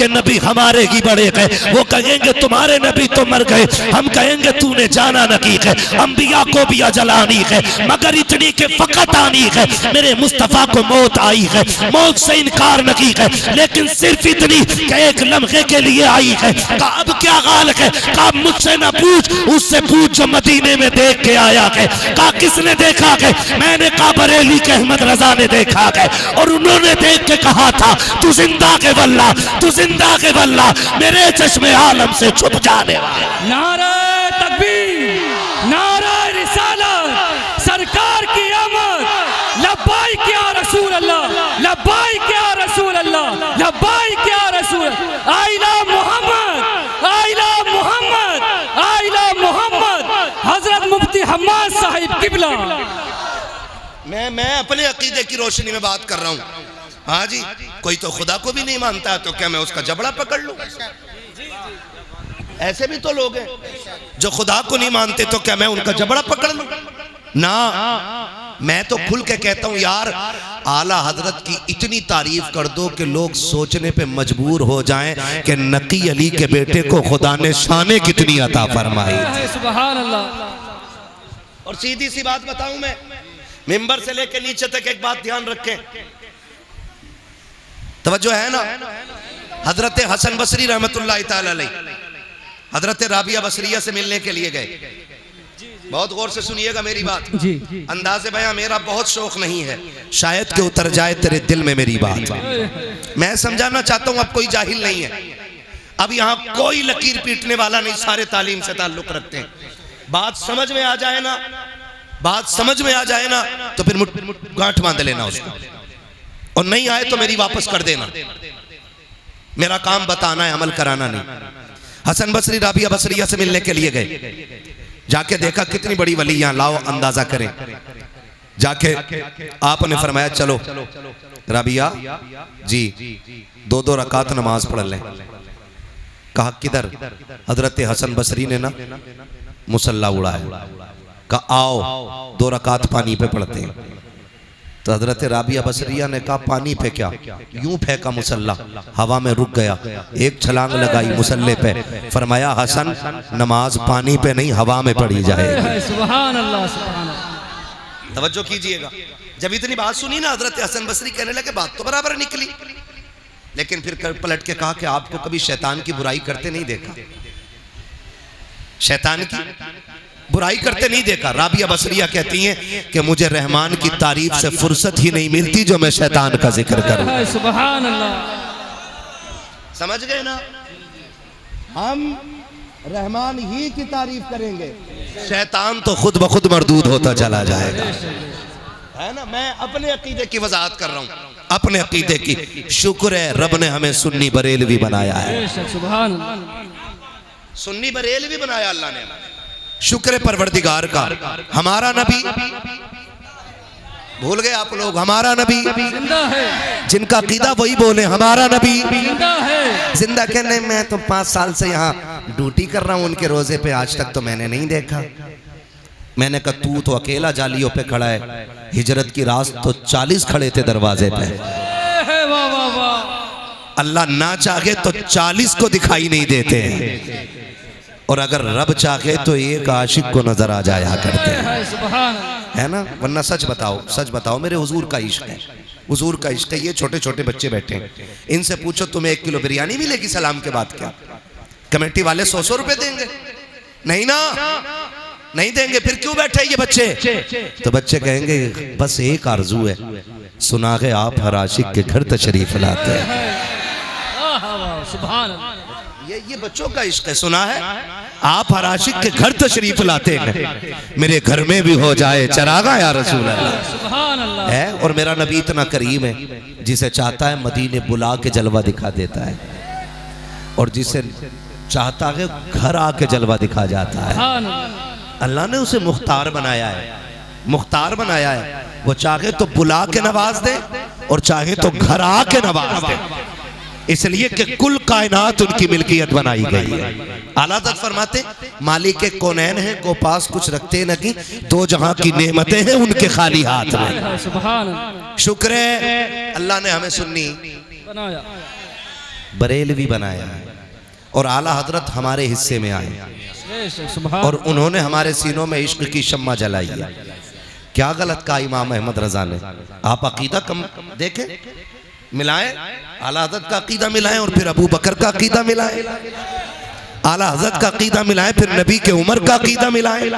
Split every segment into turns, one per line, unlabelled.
कि नबी हमारे ही बड़े गए। वो कहेंगे तुम्हारे नबी तो मर गए, हम कहेंगे तूने जाना नहीं है। अंबिया को भी अजल आनी है, मगर इतनी के फकत आनी है। मेरे मुस्तफा को मौत आई है, मौत से इनकार नहीं है, लेकिन सिर्फ इतनी कि एक लम्हे के लिए आई है। कहा अब क्या हाल है? कहा मुझसे ना पूछ, उससे पूछ जो मदीने में देख के आया है। कहा किसने देखा है? मैंने कहा बरेली के अहमद रजा ने देखा है, और उन्होंने देख के कहा था तू जिंदा के वल्ला, तू जिंदा के वल्ला, मेरे चश्मे आलम से छुप जाने वाला।
नारा तकबीर, नारा रिसालत, सरकार की आमद, लब्बाइक या रसूल अल्लाह, लब्बाइक या रसूल अल्लाह, लब्बाइक या रसूल, आइला मोहम्मद, आइला मोहम्मद, आइला मोहम्मद, हजरत मुफ्ती हम्माद साहिब किबला।
मैं अपने अकीदे की रोशनी में बात कर रहा हूँ। हाँ जी, कोई तो खुदा को भी नहीं मानता, तो क्या मैं उसका जबड़ा पकड़ लूं? ऐसे भी तो लोग हैं जो खुदा को नहीं मानते, तो क्या मैं उनका जबड़ा पकड़ लूं? ना, मैं तो खुल के कहता हूं यार, आला हजरत की इतनी तारीफ कर दो कि लोग सोचने पे मजबूर हो जाएं कि नकी अली के बेटे को खुदा ने शाने कितनी अता फरमाई।
सुभान अल्लाह।
और सीधी सी बात बताऊं, मैं मिंबर से लेके नीचे तक एक बात ध्यान रखें, तवज्जो है ना। हजरत हसन बसरी रहमतुल्लाह तआला अलैह हजरत राबिया बसरिया से मिलने के लिए गए। बहुत गौर से सुनिएगा मेरी बात। अंदाज़े बयां मेरा बहुत शौक नहीं है, शायद के उतर जाए तेरे दिल में मेरी बात। मैं समझाना चाहता हूं, अब कोई जाहिल नहीं है, अब यहाँ कोई लकीर पीटने वाला नहीं, सारे तालीम से ताल्लुक रखते हैं। बात समझ में आ जाए ना, बात समझ में आ जाए ना, तो फिर गांठ बांध लेना उसको, और नहीं आए तो मेरी वापस कर देना। मेरा काम बताना है, अमल कराना नहीं। हसन बसरी राबिया बसरिया से मिलने के लिए गए, जाके देखा कितनी बड़ी वली यहाँ, लाओ अंदाजा करें। जाके आपने फरमाया चलो राबिया जी 2-2 रकात नमाज पढ़ लें। कहा किधर? हजरत हसन बसरी ने ना मुसल्ला उड़ाया, कहा आओ 2 रकात पानी पे पढ़ते हैं। तो हजरत राबिया बसरिया ने कहा पानी पे क्या? यूं फेंका मुसल्ला, हवा में रुक गया, एक छलांग लगाई मुसल्ले पे, फरमाया हसन नमाज पानी पे नहीं हवा में पढ़ी जाए।
सुभान अल्लाह, सुभान अल्लाह।
तवज्जो कीजिएगा, जब इतनी बात सुनी ना, हजरत हसन बसरी कहने लगे बात तो बराबर निकली, लेकिन फिर पलट के कहा कि आपको कभी शैतान की बुराई करते नहीं देखा, शैतान की बुराई करते नहीं देखा। राबिया बसरिया कहती हैं कि मुझे रहमान की तारीफ से फुर्सत ही नहीं मिलती जो मैं शैतान का जिक्र करूं।
सुभान अल्लाह।
समझ गए ना? हम रहमान ही की तारीफ करेंगे, शैतान तो खुद ब खुद मरदूद होता चला जाएगा, है ना। मैं अपने अकीदे की वजाहत कर रहा हूँ, अपने अकीदे की। शुक्र है रब ने हमें सुन्नी बरेलवी बनाया है,
सुभान अल्लाह।
सुन्नी बरेलवी बनाया अल्लाह ने, शुक्र परवरदिगार का। हमारा नबी, भूल गए आप लोग, हमारा नबी
जिंदा है,
जिनका अकीदा वही बोले हमारा नबी
जिंदा है।
जिंदा कहने, मैं तो 5 साल से यहाँ ड्यूटी कर रहा हूँ उनके रोजे पे, आज तक तो मैंने नहीं देखा। मैंने कहा तू तो अकेला जालियों पे खड़ा है, हिजरत की रात तो 40 खड़े थे दरवाजे पे।
वाह वाह वाह।
अल्लाह ना चाहे तो 40 को दिखाई नहीं देते हैं, और अगर रब चाहे तो एक आशिक को नजर आ जाया करते हैं, है ना। वरना सच बताओ मेरे हुजूर का इश्क है, हुजूर का इश्क है। ये छोटे छोटे बच्चे बैठे हैं, इनसे पूछो तुम्हें 1 किलो बिरयानी मिलेगी सलाम के बाद क्या? कमेटी वाले 100 रुपए देंगे? नहीं ना, नहीं देंगे। फिर क्यों बैठे ये बच्चे? तो बच्चे कहेंगे बस एक आरजू है, सुना है आप हर आशिक के घर तशरीफ लाते हैं।
सुभान
ये बच्चों का इश्क है, सुना है आप हर आशिक के घर तशरीफ लाते हैं, मेरे घर में भी हो जाए चरागा या रसूल अल्लाह।
सुभान अल्लाह।
है, और मेरा नबी इतना करीम है, जिसे चाहता है मदीने बुला के जलवा दिखा देता है, और जिसे चाहता है घर आके जलवा दिखा जाता है। अल्लाह ने उसे मुख्तार बनाया है, मुख्तार बनाया है। वो चाहे तो बुला के नवाज दे और चाहे तो घर आके नवाज दे, इसलिए कि कुल कायनात उनकी मिल्कियत बनाई गई है। आला हज़रत फरमाते मालिक कौनैन है को पास कुछ रखते नहीं, 2 जहां की नेमतें हैं उनके खाली हाथ में।
सुभान अल्लाह।
शुक्र है अल्लाह ने हमें सुन्नी
बनाया।
बरेलवी बनाया है और आला हजरत हमारे हिस्से में आए और उन्होंने हमारे सीनों में इश्क की शम्मा जलाई है। क्या गलत कहा इमाम अहमद रजा ने? आप अकीदा कम देखें, मिलाएं, आला हजरत का अकीदा मिलाएं और फिर अबू बकर का अकीदा मिलाएं, आला हजरत का अकीदा मिलाएं, फिर नबी के उमर का अकीदा मिलाएं,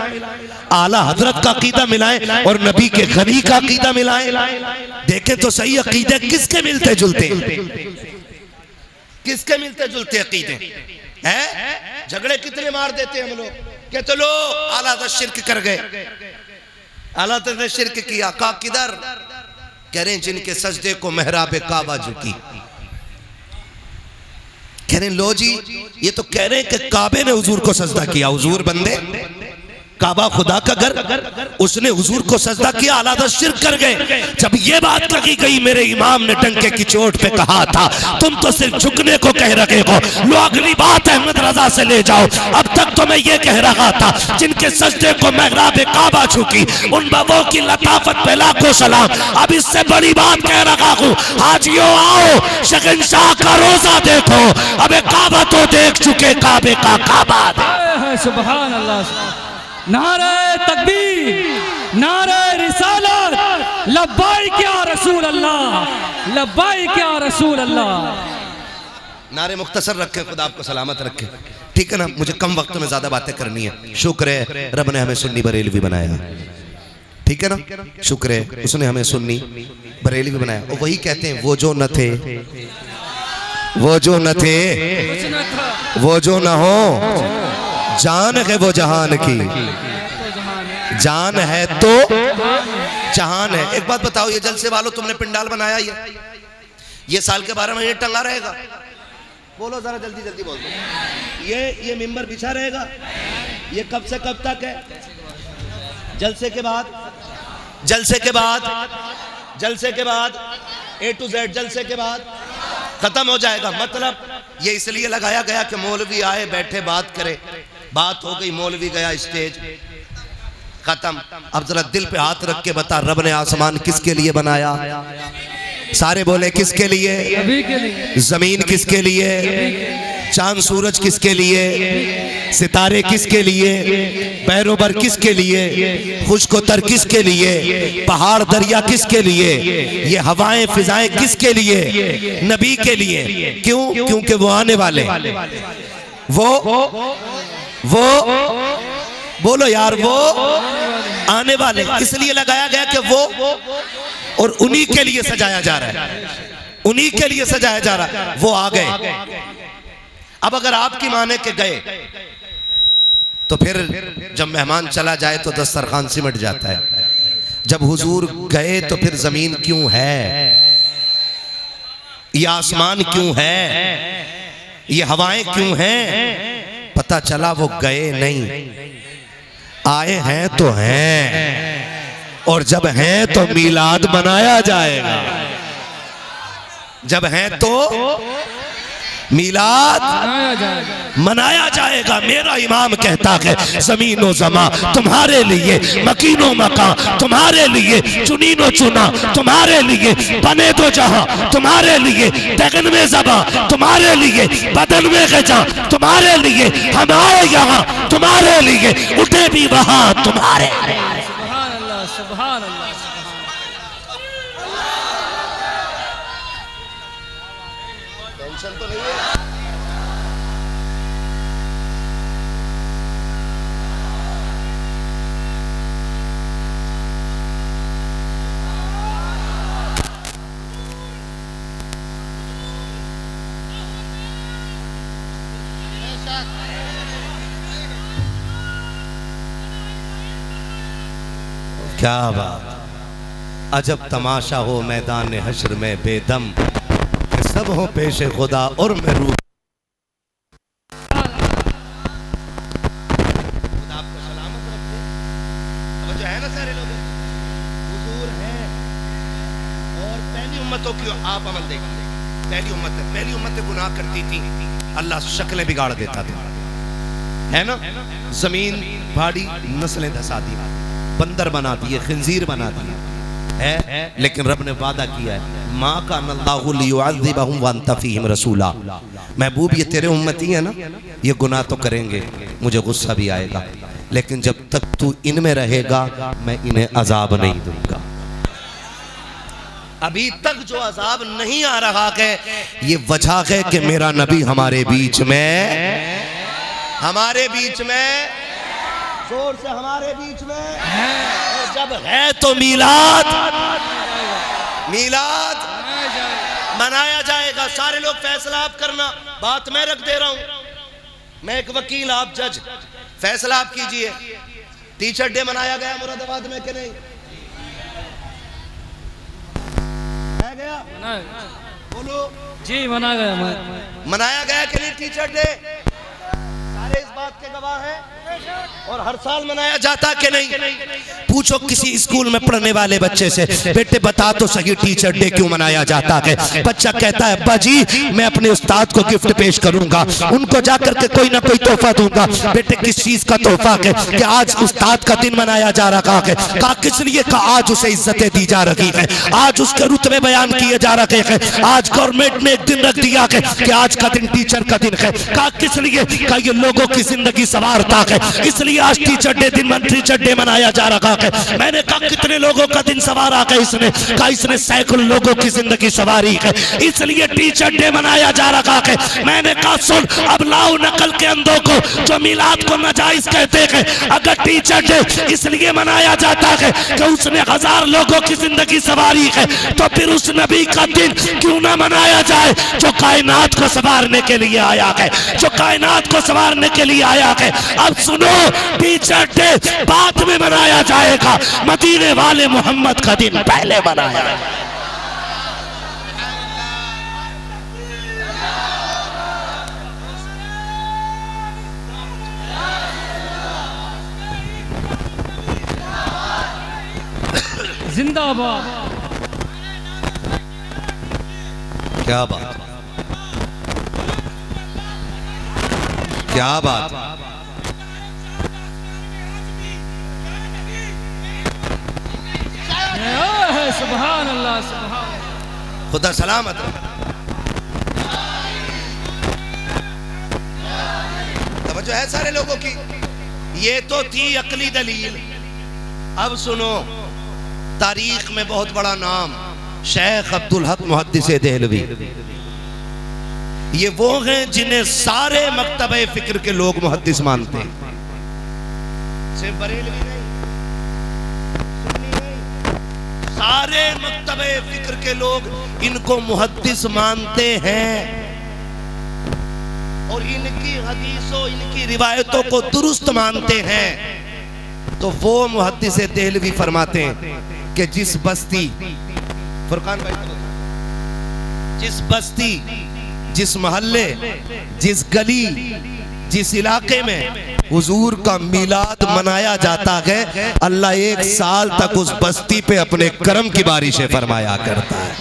आला हजरत का अकीदा मिलाएं और नबी के गनी का अकीदा मिलाएं। देखें तो सही अकीदे किसके मिलते जुलते, किसके मिलते जुलते अकीदे हैं? झगड़े कितने मार देते हैं हम लोग, कहते लो आला हजरत शिर्क कर गए, आला हजरत ने शिर्क किया, कहा किधर? कह रहे हैं जिनके सजदे को मेहराब काबा झुकी। कह रहे हैं लो जी, ये तो कह रहे हैं कि काबे ने हुजूर को सजदा किया। हुजूर बंदे, काबा खुदा का घर, उसने हुजूर को सजदा किया, आला हज़रत शिर्क कर गए। जब ये बात कही गई, मेरे इमाम ने डंके की चोट पे कहा था तुम तो सिर्फ झुकने को कह रहे हो, लो अगली बात अहमद रजा से ले जाओ। अब तक तो मैं ये कह रहा था जिनके सजदे को मेहराब काबा झुकी, उन बाबों की लताफत पे लाखों सलाम। अब इससे बड़ी बात कह रहा हूँ, हाजियों आओ शहंशाह का रोजा देखो, अब काबा तो देख चुके, काबे का काबा।
सुभान अल्लाह, नारे तकबीर, नारे रिसालत, लब्बाइक या रसूल अल्लाह, लब्बाइक या रसूल अल्लाह।
नारे मुख्तसर रखे, खुदा आपको सलामत रखे, ठीक है ना? मुझे कम वक्त में ज्यादा बातें करनी है। शुक्र है रब ने हमें सुन्नी बरेलवी बनाया, ठीक है ना? शुक्र है उसने हमें सुन्नी बरेलवी बनाया। और वही कहते हैं वो जो न थे, वो जो न थे, वो जो न हो, जान है वो जहान की, जान है तो जहान है। एक बात बताओ, ये जलसे वालों तुमने पिंडाल बनाया, ये साल के 12 महीने टंगा रहेगा? बोलो जरा जल्दी जल्दी बोल दो। ये मिंबर बिछा रहेगा, ये कब से कब तक है? जलसे के बाद, जलसे के बाद, जलसे के बाद, A to Z जलसे के बाद खत्म हो जाएगा। मतलब ये इसलिए लगाया गया कि मौलवी आए, बैठे, बात करे, बात हो गई, मौलवी गया, स्टेज खत्म। अब जरा दिल पे हाथ रख के बता, रब ने आसमान किसके लिए बनाया? सारे बोले किसके लिए? जमीन किसके लिए? चांद सूरज किसके लिए? सितारे किसके लिए? बैरोबर किसके लिए? खुशकोतर किसके लिए? पहाड़ दरिया किसके लिए? ये हवाएं फिजाएं किसके लिए? नबी के लिए। क्यों? क्योंकि वो आने वाले, वो बोलो यार, वो आने वाले, इसलिए लगाया गया कि वो, और उन्हीं के लिए सजाया जा रहा है, उन्हीं के लिए सजाया जा रहा है। वो आ गए। अब अगर आपकी माने के गए तो फिर जब मेहमान चला जाए तो दस्तरखान सिमट जाता है। जब हुजूर गए तो फिर जमीन क्यों है, ये आसमान क्यों है, ये हवाएं क्यों हैं? पता चला वो गए नहीं, आए हैं तो हैं, और जब हैं तो मीलाद मनाया जाएगा। जब हैं तो मीलाद मनाया जाएगा। मेरा इमाम कहता है जमीनो जमा तुम्हारे लिए, मकीनो मकान तुम्हारे लिए, चुनीनो चुना तुम्हारे लिए, बने दो जहां तुम्हारे लिए, दगन में जबा तुम्हारे लिए, बदन में गजा तुम्हारे लिए, हम आए यहाँ तुम्हारे लिए, उठे भी वहां तुम्हारे।
सुभान अल्लाह, सुभान अल्लाह।
टेंशन तो नहीं है? क्या बात, अजब तमाशा हो मैदान हश्र में बेदम, कि सब हो पेशे खुदा और मैं रूह। खुदा आपको सलामत रखे। अब जो है ना सारे लोग हुजूर हैं, और पहली उम्मतों की आप अमल देखिए। पहली उम्मत गुनाह करती थी, अल्लाह शक्लें बिगाड़ देता था, है ना? जमीन भाड़ी, नस्लें धसा दी, बंदर बना दिए, खिंजीर बना दिए, है। लेकिन रब ने वादा किया है माँ का अल्लाहु लियुअज़्ज़िबहुम व अंत फ़ीहिम रसूला। महबूब ये तेरे उम्मती है ना, ये गुनाह तो करेंगे, मुझे गुस्सा भी आएगा, लेकिन जब तक तू इनमें रहेगा मैं इन्हें अजाब नहीं दूंगा। अभी तक जो अजाब नहीं आ रहा है ये वजह है कि मेरा नबी हमारे बीच में, जोर से हमारे बीच में और जब है तो मीलाद मनाया जाएगा। सारे लोग फैसला आप करना, बात मैं रख दे रहा हूं, मैं एक वकील, आप जज, फैसला आप कीजिए। टीचर डे मनाया गया मुरादाबाद में कि नहीं गया? बोलो
जी मनाया गया
कि नहीं टीचर डे? सारे इस बात के गवाह हैं। और हर साल मनाया जाता कि नहीं? पूछो किसी स्कूल में पढ़ने वाले बच्चे से, बेटे बता तो सही टीचर डे क्यों मनाया जाता है? बच्चा कहता है अब्बा जी मैं अपने उस्ताद को गिफ्ट पेश करूंगा, उनको जाकर के कोई ना कोई तोहफा दूंगा। बेटे किस चीज का तोहफा है? कि आज उस्ताद का दिन मनाया जा रहा है। कहा किस लिए? कहा आज उसे इज्जतें दी जा रही है, आज उसके रुतबे बयान किए जा रहे हैं, आज गवर्नमेंट ने एक दिन रख दिया है कि आज का दिन टीचर का दिन है। कहा किस लिए? कहा ये लोगों की जिंदगी संवारता है, इसलिए आज टीचर डे मनाया जा रहा है। मैंने कहा कितने लोगों का दिन सवारा है इसने? कहा इसने सैकड़ों लोगों की जिंदगी सवारी है, इसलिए टीचर डे मनाया जा रहा है। मैंने कहा सुन, अब लाओ नकल के अंधों को जो मिलाद को नाजायज कहते हैं। अगर टीचर डे इसलिए मनाया जाता है कि उसने 1000 लोगों की जिंदगी सवारी है, तो फिर उस नबी का दिन क्यों ना मनाया जाए जो कायनात को संवारने के लिए आया है, जो कायनात को संवारने के लिए आया है। अब सुनो, टीचर डे बाद में मनाया जाएगा, मदीने वाले मोहम्मद का दिन पहले मनाया जाएगा।
जिंदाबाद।
क्या बात, क्या बात।
सुभान अल्लाह, सुभान।
खुदा सलामत। तवज्जो है सारे लोगों की। ये तो थी अकली दलील। अब सुनो, तारीख में बहुत बड़ा नाम शेख अब्दुल हक मुहद्दिस देहलवी, ये वो हैं जिन्हें सारे मकतबे फिक्र के लोग मुहद्दिस मानते हैं, सिर्फ बरेलवी नहीं, सारे मकतबे फिक्र के लोग इनको मुहद्दिस मानते हैं और इनकी हदीसों, इनकी रिवायतों को दुरुस्त मानते हैं। तो वो मुहद्दिस देहलवी फरमाते हैं कि जिस बस्ती, फुरकान भाई, जिस बस्ती, जिस मोहल्ले, जिस गली, जिस इलाके में हुजूर का मिलाद मनाया जाता है, अल्लाह 1 साल तक उस बस्ती पे अपने करम की बारिशें फरमाया करता है।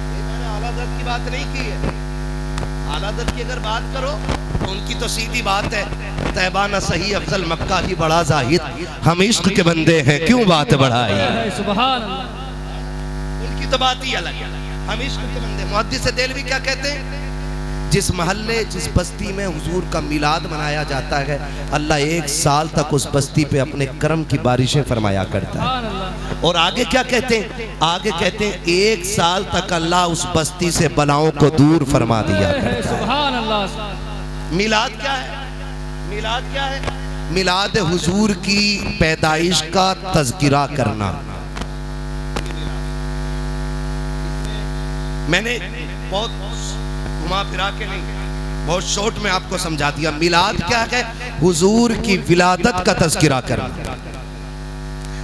मैंने आला हज़रत की बात नहीं की है, आला हज़रत की अगर बात करो तो उनकी तो सीधी बात है, तैबाना सही अफजल मक्का ही बड़ा जाहिद, हम इश्क के बंदे हैं क्यों बात बढ़ाई।
सुभान अल्लाह।
उनकी तो बात ही अलग है, हम इश्क के बंदे। मुहद्दिस देहलवी क्या कहते हैं? जिस महल्ले, जिस बस्ती में हुजूर का मिलाद मनाया जाता है, अल्लाह 1 साल तक उस बस्ती पे अपने करम की बारिशें फरमाया करता है। और आगे क्या कहते हैं? आगे कहते हैं 1 साल तक अल्लाह उस बस्ती से बलाओं को दूर फरमा दिया करता है।
सुभान अल्लाह।
मिलाद क्या है? मिलाद क्या है? मिलाद हुजूर की पैदाइश का तज़किरा करना। मैंने बहुत घुमा फिरा के नहीं, बहुत शॉर्ट में आपको समझा दिया। मिलाद क्या है? हुजूर की विलादत का तज़किरा करना।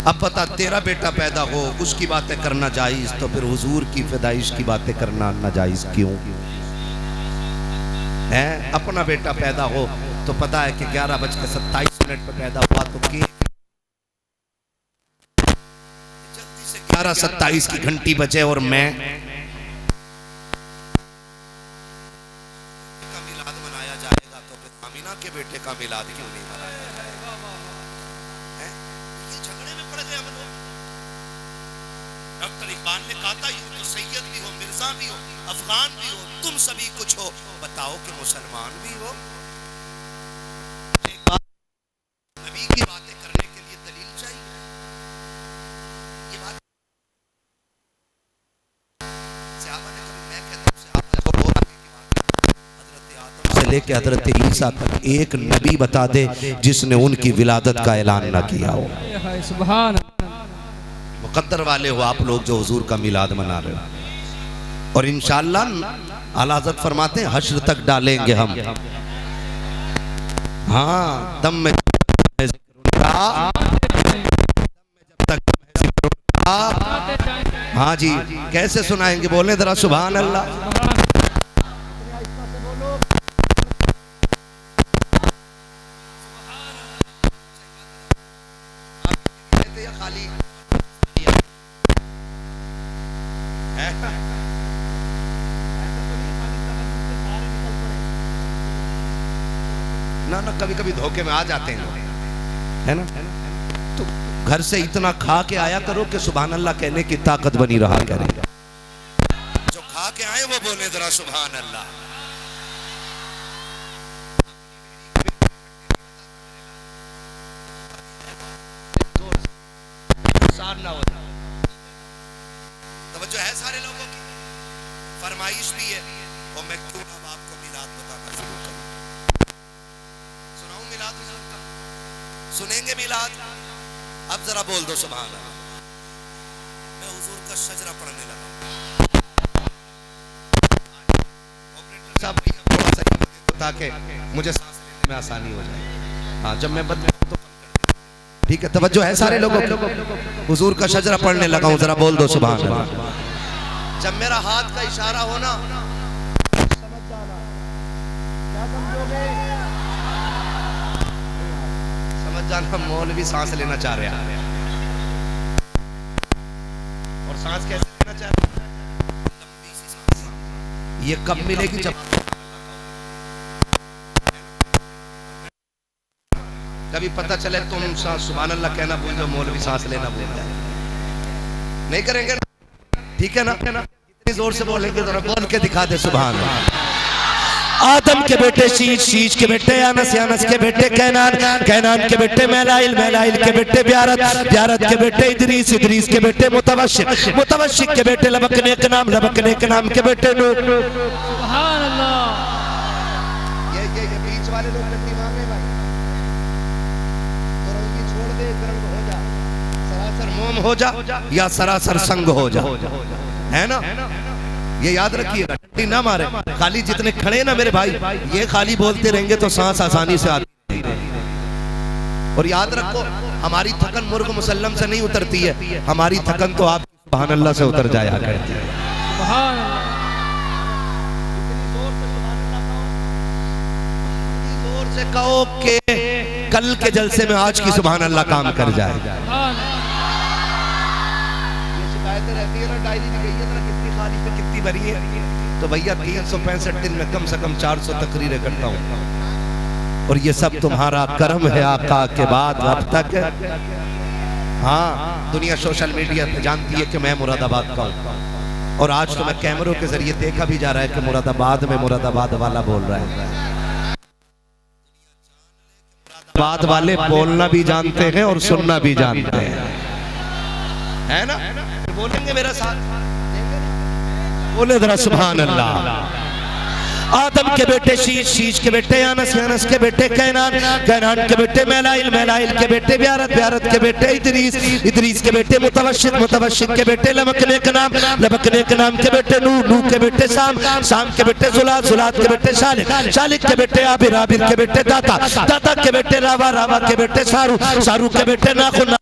अब बता, तेरा बेटा पैदा हो उसकी बातें करना जायज़, तो फिर हुजूर की पैदाइश की बातें करना नाजायज़ क्यों है? अपना बेटा पैदा हो तो पता है कि 11:27 पे पैदा हुआ, तो जल्दी से 11:27 की घंटी बजे और मैं के बेटे का मिलाद क्यों नहीं मनाया? ये झगड़े में पड़ गए हम लोग। डॉक्टर इकबाल ने कहा था यूं तो सैयद भी हो, मिर्जा भी हो, अफगान भी हो, तुम सभी कुछ हो, बताओ कि मुसलमान भी हो। एक बात, नबी की बातें करने के लिए दलील चाहिए। ये बात सहाबा ने कभी, मैं कहता हूं सहाबा को बहुत आगे की बात है, हजरत आदम से लेकर हजरत ईसा तक एक नबी बता दे जिसने उनकी विलादत का ऐलान ना किया हो।
सुभान
मुकद्दर वाले हो आप लोग जो हुजूर का मिलाद मना रहे हो। और इंशाअल्लाह आला हज़रत फरमाते हैं हश्र तक डालेंगे हम। हाँ, दम में जब तक हाँ जी, कैसे सुनाएंगे, बोले जरा सुभान अल्लाह। ना ना, कभी कभी धोखे में आ जाते हैं, है ना। तो घर से इतना खा के आया करो कि सुभान अल्लाह कहने की ताकत बनी रहा करे। जो खा के आए वो बोले जरा सुभान अल्लाह। ना होता तवज्जो है सारे लोगों की, फरमाइश भी है। और मैं क्यों ना आपको मिलाद बताना शुरू करूं, सुनाऊं मिलाद हुजूर का, सुनेंगे मिलाद। अब जरा बोल दो सुभान अल्लाह। मैं हुजूर का शजरा पढ़ने लगा। ऑपरेटर साहब थोड़ा सा ताकि मुझे सांस लेने में आसानी हो जाए। हाँ, जब मैं बदलूं तो ठीक है। तवज्जो है सारे लोगों को, हुजूर का शजरा पढ़ने लगा हूं, जरा बोल दो सुभान अल्लाह। जब मेरा हाथ का इशारा हो ना, समझ जाना। क्या समझोगे? समझ जाना मौलवी सांस लेना चाह रहा है। और सांस कैसे लेना चाह रहा है? लंबी सी सांस। ये कब मिलेगी? जब कभी पता चले तुम सुभान अल्लाह कहना भूल जाओ, मौलवी सांस लेना भूल जाए। नहीं करेंगे, ठीक है ना। इतनी जोर से बोलेंगे, जरा बोल के दिखा दे सुभान अल्लाह। आदम के बेटे शीश, शीश के बेटे अनस, अनस के बेटे कैनान, कैनान के बेटे मैलाइल, मैलाइल के बेटे ब्यारत, ब्यारत के बेटे इदरीस, इदरीस के बेटे मुतवशिक, मुतवशिक के बेटे लबकने के नाम, लबकने के नाम के बेटे नूह।
सुभान अल्लाह।
ये बीच वाले लोग दिमाग में भाई सरासर मोम हो जा या सरासर संग हो जा, है ना। ये याद रखिएगा, टट्टी ना मारे। खाली जितने खड़े ना मेरे भाई, ये खाली बोलते रहेंगे तो सांस आसानी से आती है। और याद रखो, हमारी थकन मुर्ग मुसल्लम से नहीं उतरती है, हमारी थकन तो आप सुभान अल्लाह से उतर जाया करती है।
सुभान अल्लाह।
जोर से कहो कि कल के जलसे में आज की सुभान अल्लाह काम कर जाए। रहती है ना, डायरी में गई है ना, कितनी खाली पे कितनी भरी है। तो भैया 365 दिन में कम से कम 400 तकरीरें करता हूँ, और ये सब तुम्हारा कर्म है आका के बाद अब तक। हाँ, दुनिया सोशल मीडिया पे जानती है कि मैं मुरादाबाद का हूँ, और आज तो मैं कैमरों के जरिए देखा भी जा रहा है कि मुरादाबाद में मुरादाबाद वाला बोल रहा है। मुरादाबाद वाले बोलना भी जानते हैं और सुनना भी जानते हैं, है ना। बोलेंगे मेरा साथ, बोले जरा सुभान अल्लाह। आदम के बेटे शीश, शीश के बेटे अनस, अनस के बेटे कैनान, कैनान के बेटे मैलाइल, मैलाइल के बेटे ब्यारत, ब्यारत के बेटे इदरीस, इदरीस के बेटे मुतवशिक, मुतवशिक के बेटे लबकने के नाम, लबकने के नाम के बेटे नूह, नूह के बेटे शाम, शाम के बेटे जुलात, जुलात के बेटे शालिक, शालिक के बेटे आबिर, आबिर के बेटे दाता, दाता के बेटे रावा, रावा के बेटे सारू, सारू के बेटे नाखुन,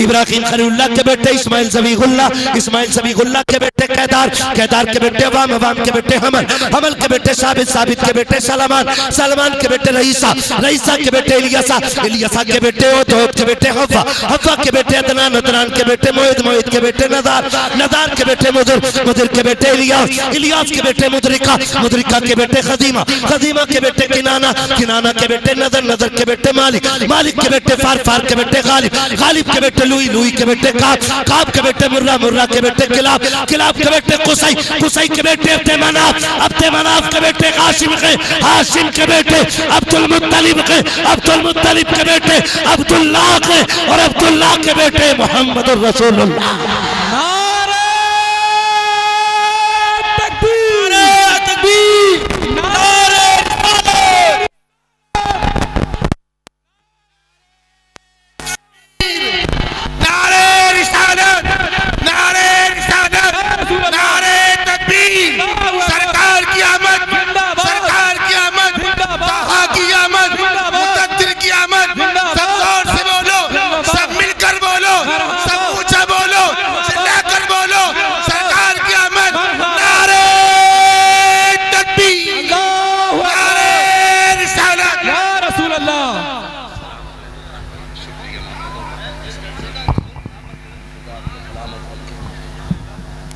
इब्राहिम खलीलुल्लाह के बेटे इस्माइल ज़बीहुल्लाह, इस्माइल ज़बीहुल्लाह के बेटे कैदार, कैदार के बेटे अवाम, अवाम के बेटे हमल, हमल के बेटे साबित, साबित के बेटे सलमान, सलमान के बेटे रईसा, रईसा के बेटे इलियासा, इलियासा के बेटे ओद के बेटे हव्वा, हव्वा के बेटे अदनान, अदनान के बेटे मोहिद, मोहिद के बेटे नदार, नदार के बेटे मुदर, मुदर के बेटे इलियास, इलियास के बेटे मुदरिका, मुदरिका के बेटे खदीमा, खदीमा के बेटे किनाना, किनाना के बेटे नदर, नदर के बेटे मालिक, मालिक के बेटे फार, फार के बेटे गालिब, गालिब के बेटे लुई, लुई के बेटे काब, काब के बेटे मुर्रा, मुर्रा के बेटे किलाब, किलाब के बेटे कुसई, कुसई के बेटे अब्दे मनाफ, अब्दे मनाफ के बेटे हाशिम के, हाशिम के बेटे अब्दुल मुत्तलिब के, अब्दुल मुत्तलिब के बेटे अब्दुल्लाह के, और अब्दुल्लाह के बेटे मोहम्मद रसूलुल्लाह।
नारे तकबीर, नारे तकबीर, नारे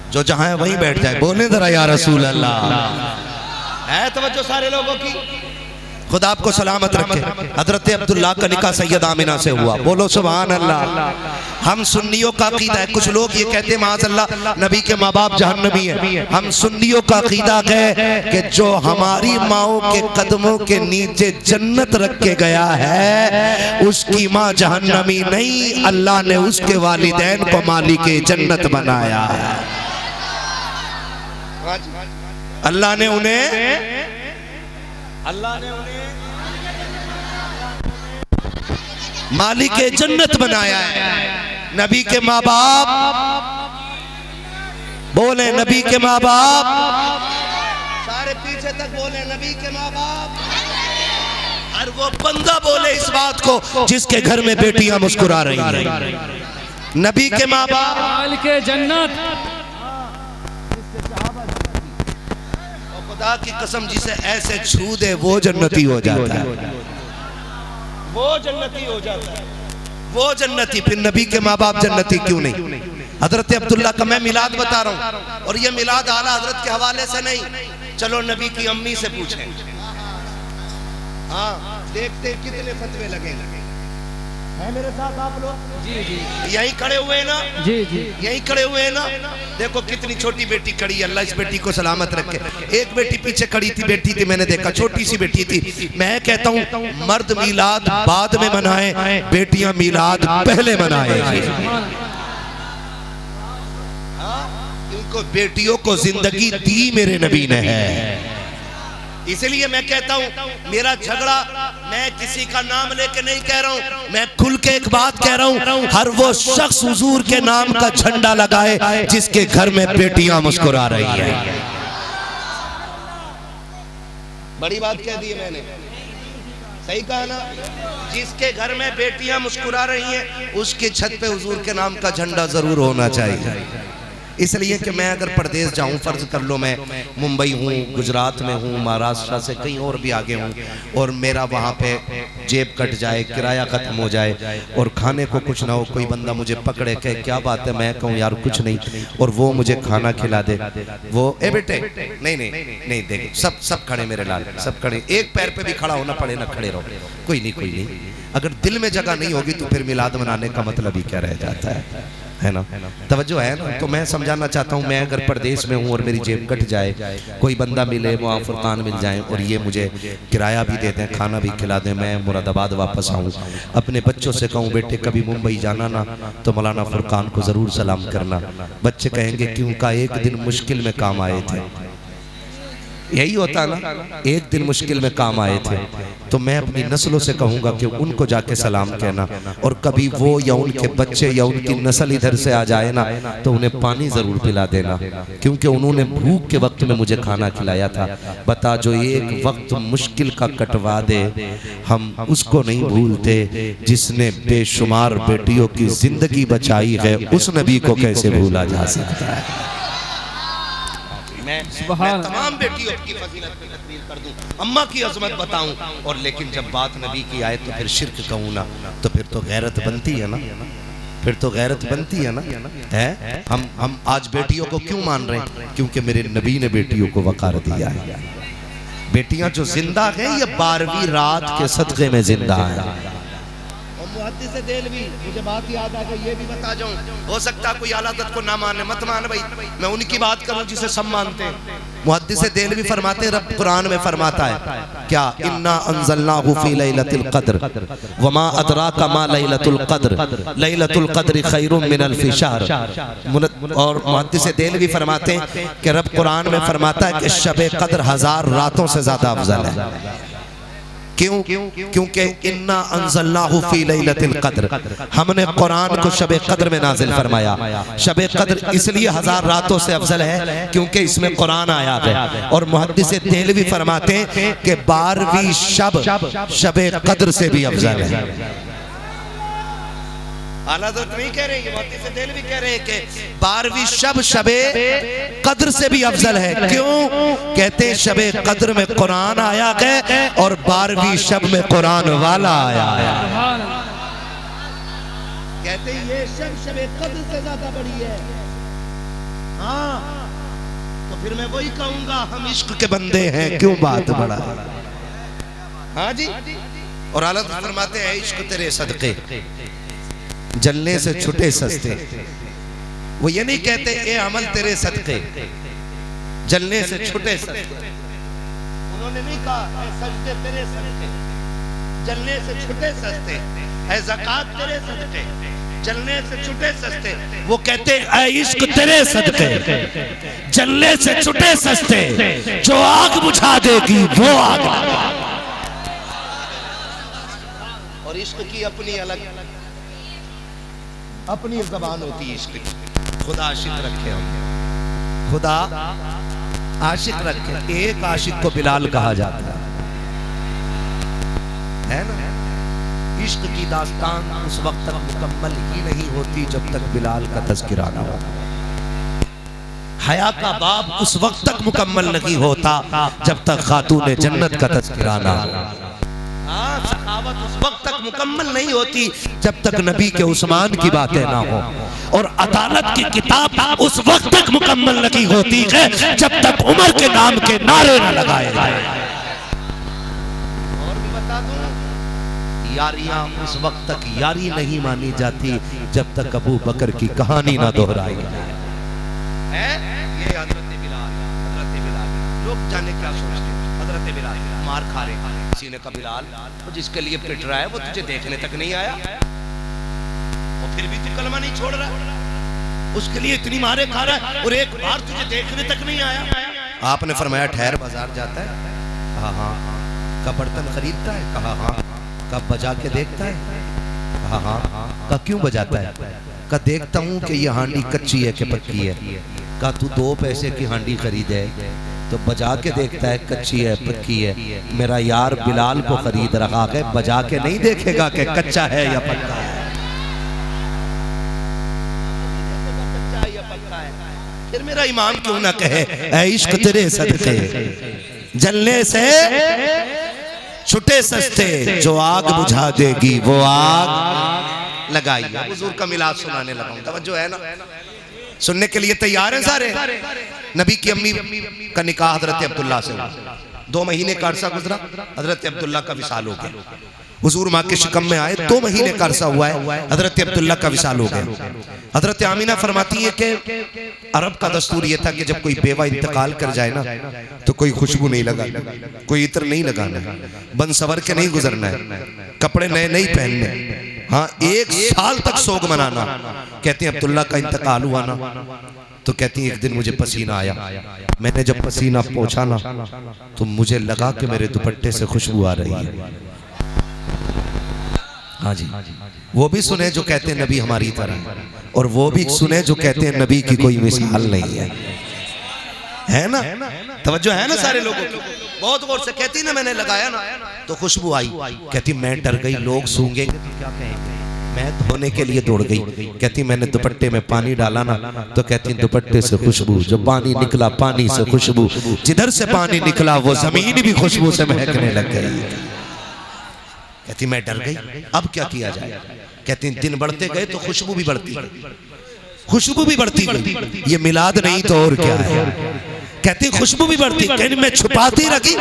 जो जहां है वहीं बैठ जाए, बोले जरा या रसूल अल्लाह। है तवज्जो सारे लोगों की। खुदा आपको सलामत रखे। हजरत अब्दुल्लाह का निकाह सैयद आमिना से हुआ, बोलो सुभान अल्लाह। हम सुन्नियों का अकीदा है, कुछ लोग ये कहते हैं माज़अल्लाह नबी के माँ बाप जहन्नमी है। हम सुन्नियों का अकीदा है कि जो हमारी माओ के कदमों के नीचे जन्नत रख के गया है उसकी माँ जहन्नमी नहीं, अल्लाह ने उसके वालिदैन को मालिक जन्नत बनाया है। अल्लाह ने उन्हें मालिक जन्नत बनाया है। नबी के माँ बाप, बोले नबी के माँ बाप, सारे पीछे तक बोले नबी के माँ बाप। और वो बंदा बोले इस बात को जिसके घर में बेटियां मुस्कुरा रही हैं। नबी के माँ बाप
मालिक जन्नत।
खुदा की कसम जिसे ऐसे छू दे वो जन्नती हो जाता है, वो जन्नती हो जाता है, वो जन्नती। फिर नबी के माँ बाप जन्नती क्यों नहीं? हजरत अब्दुल्लाह का मैं मिलाद बता रहा हूँ, और ये मिलाद आला हजरत के हवाले से नहीं, चलो नबी की अम्मी से पूछें। हाँ, देखते कितने फतवे लगेंगे। है मेरे साथ आप लोग?
जी जी,
यहीं खड़े हुए हैं ना?
जी जी,
यहीं खड़े हुए हैं ना? देखो कितनी छोटी बेटी खड़ी है, अल्लाह इस बेटी को सलामत रखे। एक बेटी पीछे खड़ी थी, बैठी थी, मैंने देखा छोटी सी बेटी थी। मैं कहता हूँ मर्द मिलाद बाद में मनाए, बेटियां मिलाद पहले मनाए। इनको बेटियों को जिंदगी दी मेरे नबी ने है। इसलिए मैं कहता हूँ मेरा झगड़ा मैं किसी का नाम लेके नहीं कह रहा हूँ, मैं खुल के एक बात कह रहा हूँ, हर वो शख्स हुजूर के नाम का झंडा लगाए जिसके घर में बेटियां मुस्कुरा रही है। बड़ी बात कह दी है मैंने, सही कहा ना? जिसके घर में बेटियां मुस्कुरा रही हैं उसकी छत पे हुजूर के नाम का झंडा जरूर होना चाहिए। इसलिए कि मैं अगर परदेश जाऊं, फर्ज कर लो मैं मुंबई हूँ, गुजरात में हूँ, महाराष्ट्र से कहीं और भी आगे हूँ, और मेरा वहाँ पे जेब कट जाए, किराया खत्म हो जाए, और खाने को कुछ ना हो, कोई बंदा मुझे पकड़े कहे क्या बात है, मैं कहूँ यार कुछ नहीं, और वो मुझे खाना खिला दे, वो ए बेटे नहीं नहीं नहीं, देख सब खड़े मेरे लाल, सब खड़े, एक पैर पे भी खड़ा होना पड़े ना, खड़े रहो, कोई नहीं। अगर दिल में जगह नहीं होगी तो फिर मिलाद मनाने का मतलब ही क्या रह जाता है ना? तवज्जो है ना? तो मैं समझाना चाहता हूँ, मैं अगर परदेश में हूँ और मेरी जेब कट जाए, कोई बंदा मिले, वहाँ फुरकान मिल जाए और ये मुझे किराया भी दे दें, खाना भी खिला दें, मैं मुरादाबाद वापस आऊँ, अपने बच्चों से कहूँ बेटे कभी मुंबई जाना ना तो मौलाना फुरकान को ज़रूर सलाम करना। बच्चे कहेंगे क्यों? का एक दिन मुश्किल में काम आए थे। यही होता ना, एक दिन मुश्किल में काम आए थे तो मैं अपनी नस्लों से कहूँगा कि उनको जाके सलाम कहना, और कभी वो या उनके बच्चे या उनकी नस्ल इधर से आ जाए ना तो उन्हें पानी ज़रूर पिला देना, क्योंकि उन्होंने भूख के वक्त में मुझे खाना खिलाया था। बता जो एक वक्त मुश्किल का कटवा दे, हम उसको नहीं भूलते जिसने बेशुमार बेटियों की जिंदगी बचाई है, उस नबी को कैसे भूला जा सकता है। मैं तमाम बेटियों की फजीलत की तकरीर कर दूं, अम्मा की अजमत बताऊं, और लेकिन जब बात नबी की आए तो फिर शिर्क कहूं ना, तो फिर तो गैरत बनती है ना, फिर तो गैरत बनती है ना। है हम आज बेटियों को क्यों मान रहे हैं? क्योंकि मेरे नबी ने बेटियों को वकार दिया है। बेटियां जो जिंदा है ये 12वीं रात के सदक़े में जिंदा है। मुहद्दिस देलवी, मुझे बात याद आ गई, ये भी बता जाऊं, हो सकता कोई आलादत को ना माने, मत मान भाई, मैं उनकी बात करूं जिसे सब मानते हैं। मुहद्दिस देलवी फरमाते हैं, रब कुरान में फरमाता है क्या, इन्ना अंज़लनाहु फी लैलतिल क़द्र वमा अदराका मा लैलतुल क़द्र लैलतुल क़द्र खैरुम मिन अल्फ़ि शहर। और मुहद्दिस देलवी फरमाते हैं कि रब कुरान में फरमाता है कि शब क़द्र 1000 रातों से ज्यादा अफजल है। क्यों? क्योंकि इन्ना अंज़लनाहु फी लैलतिल क़द्र, हमने कुरान को शब क़द्र में नाजिल फरमाया। शब क़द्र इसलिए 1000 रातों से अफजल है क्योंकि इसमें कुरान आया है। और मुहद्दिस देलवी फरमाते हैं कि 12वीं शब क़द्र से भी अफजल है। आलादत नहीं कह रहे, मुहद्दिस देलवी कह रहे हैं कि 12वीं शब क़द्र से भी अफजल है। क्यों? कहते हैं शब क़द्र में कुरान आया है और 12वीं शब में कुरान वाला आया है। कहते हैं ये शब क़द्र से ज्यादा बड़ी है। हाँ, तो फिर मैं वही कहूंगा, हम इश्क के बंदे हैं, क्यों बात बड़ा। हाँ जी, और आलादत फरमाते हैं इश्क तेरे सदके जलने से छुटे सस्ते। वो ये नहीं कहते ए अमल तेरे सदके जलने से छुटे सस्ते, उन्होंने नहीं कहा ए सजदे तेरे सदके जलने से छुटे सस्ते, ए ज़कात तेरे सदके जलने से छुटे सस्ते। वो कहते ए इश्क तेरे सदके जलने से छुटे सस्ते, जो आग बुझा देगी वो आग। और इश्क की अपनी अलग अपनी ज़बान होती है इश्क की। खुदा आशिक रखे, हम खुदा आशिक रखे। एक आशिक को बिलाल कहा जाता है ना। इश्क की दास्तान उस वक्त तक मुकम्मल ही नहीं होती जब तक बिलाल का तज़किरा ना हो। हया का बाब उस वक्त तक मुकम्मल नहीं होता जब तक खातून जन्नत का तज़किरा ना हो। सखावत उस वक्त तक मुकम्मल नहीं होती जब तक नबी के उस्मान की बातें ना हो। और अदालत की किताब उस वक्त तक मुकम्मल नहीं होती है जब तक उमर के नाम के नारे न लगाए जाए। और भी बता दूं, यारियां उस वक्त तक यारी नहीं मानी जाती जब तक अबू बकर की कहानी ना दोहराई जाए। ये हजरत बिलाल, लोग जाने क्या सोचते हैं, हजरत बिलाल मार खा रहे, किसी ने कहा बिलाल तो जिसके लिए पिट रहा है वो तुझे देखने तक नहीं आया, और फिर भी तू कलमा नहीं छोड़ रहा, उसके लिए इतनी मारे खा रहा है और एक बार तुझे देखने तक नहीं आया। आपने फरमाया ठहर, बाजार जाता है? कहा हाँ। का बर्तन खरीदता है? कहा हाँ। का बजा के देखता है? कहा हाँ। का क्यों बजाता है? का देखता हूँ कि ये हांडी कच्ची है कि पक्की है। का तू 2 पैसे की हांडी खरीदे तो बजा के देखता है कच्ची है पक्की है। मेरा यार बिलाल को खरीद रखा है, बजा के नहीं देखेगा कि कच्चा है या पक्का है। फिर मेरा इमाम क्यों ना कहे ऐ इश्क तेरे सदके जलने से छुटे सस्ते, जो आग बुझा देगी वो आग लगाई। हुजूर का मिलाद सुनाने लगा, तवज्जो है ना, सुनने के लिए तैयार हैं सारे। नबी की अम्मी का निकाह हजरत अब्दुल्ला से हुआ, 2 महीने का अरसा गुजरा, हजरत अब्दुल्ला का विसाल हो गया। हुजूर माँ के शिकम में आए, 2 महीने का अरसा हुआ है, हजरत अब्दुल्ला का विसाल हो गया। हजरत आमीना फरमाती है कि अरब का दस्तूर ये था कि जब कोई बेवा इंतकाल कर जाए ना तो कोई खुशबू नहीं लगाना, कोई इत्र नहीं लगाना, बन सवर के नहीं गुजरना है, कपड़े नए नहीं पहनने। हाँ, 1 साल तक सोग मनाना। कहते हैं अब्दुल्ला का इंतकाल हुआ ना तो कहती एक दिन मुझे पसीना आया, मैंने जब पसीना पोंछा ना तो मुझे लगा कि मेरे दुपट्टे से खुशबू आ रही है। हाँ जी, वो भी सुने जो कहते हैं नबी हमारी तरह, और वो भी सुने जो कहते हैं नबी की कोई मिसाल नहीं है ना? तवज्जो है ना सारे लोगों की? बहुत गौर से कहती ना मैंने लगाया ना तो खुशबू आई। कहती मैं डर गई, लोग सूंघेंगे तो क्या कहेंगे। मैं धोने के लिए दौड़ गई। कहती मैंने दुपट्टे में पानी डाला ना तो कहती दुपट्टे से खुशबू, जो पानी निकला पानी से खुशबू, जिधर से पानी निकला वो जमीन भी खुशबू से महकने लग गई। कहती मैं डर गई, अब क्या किया जाए। कहती दिन बढ़ते गए तो खुशबू भी बढ़ती गई, खुशबू भी बढ़ती गई। ये मिलाद नहीं तो और क्या है। कहती खुशबू भी बढ़ती, कहती मैं छुपाती रखी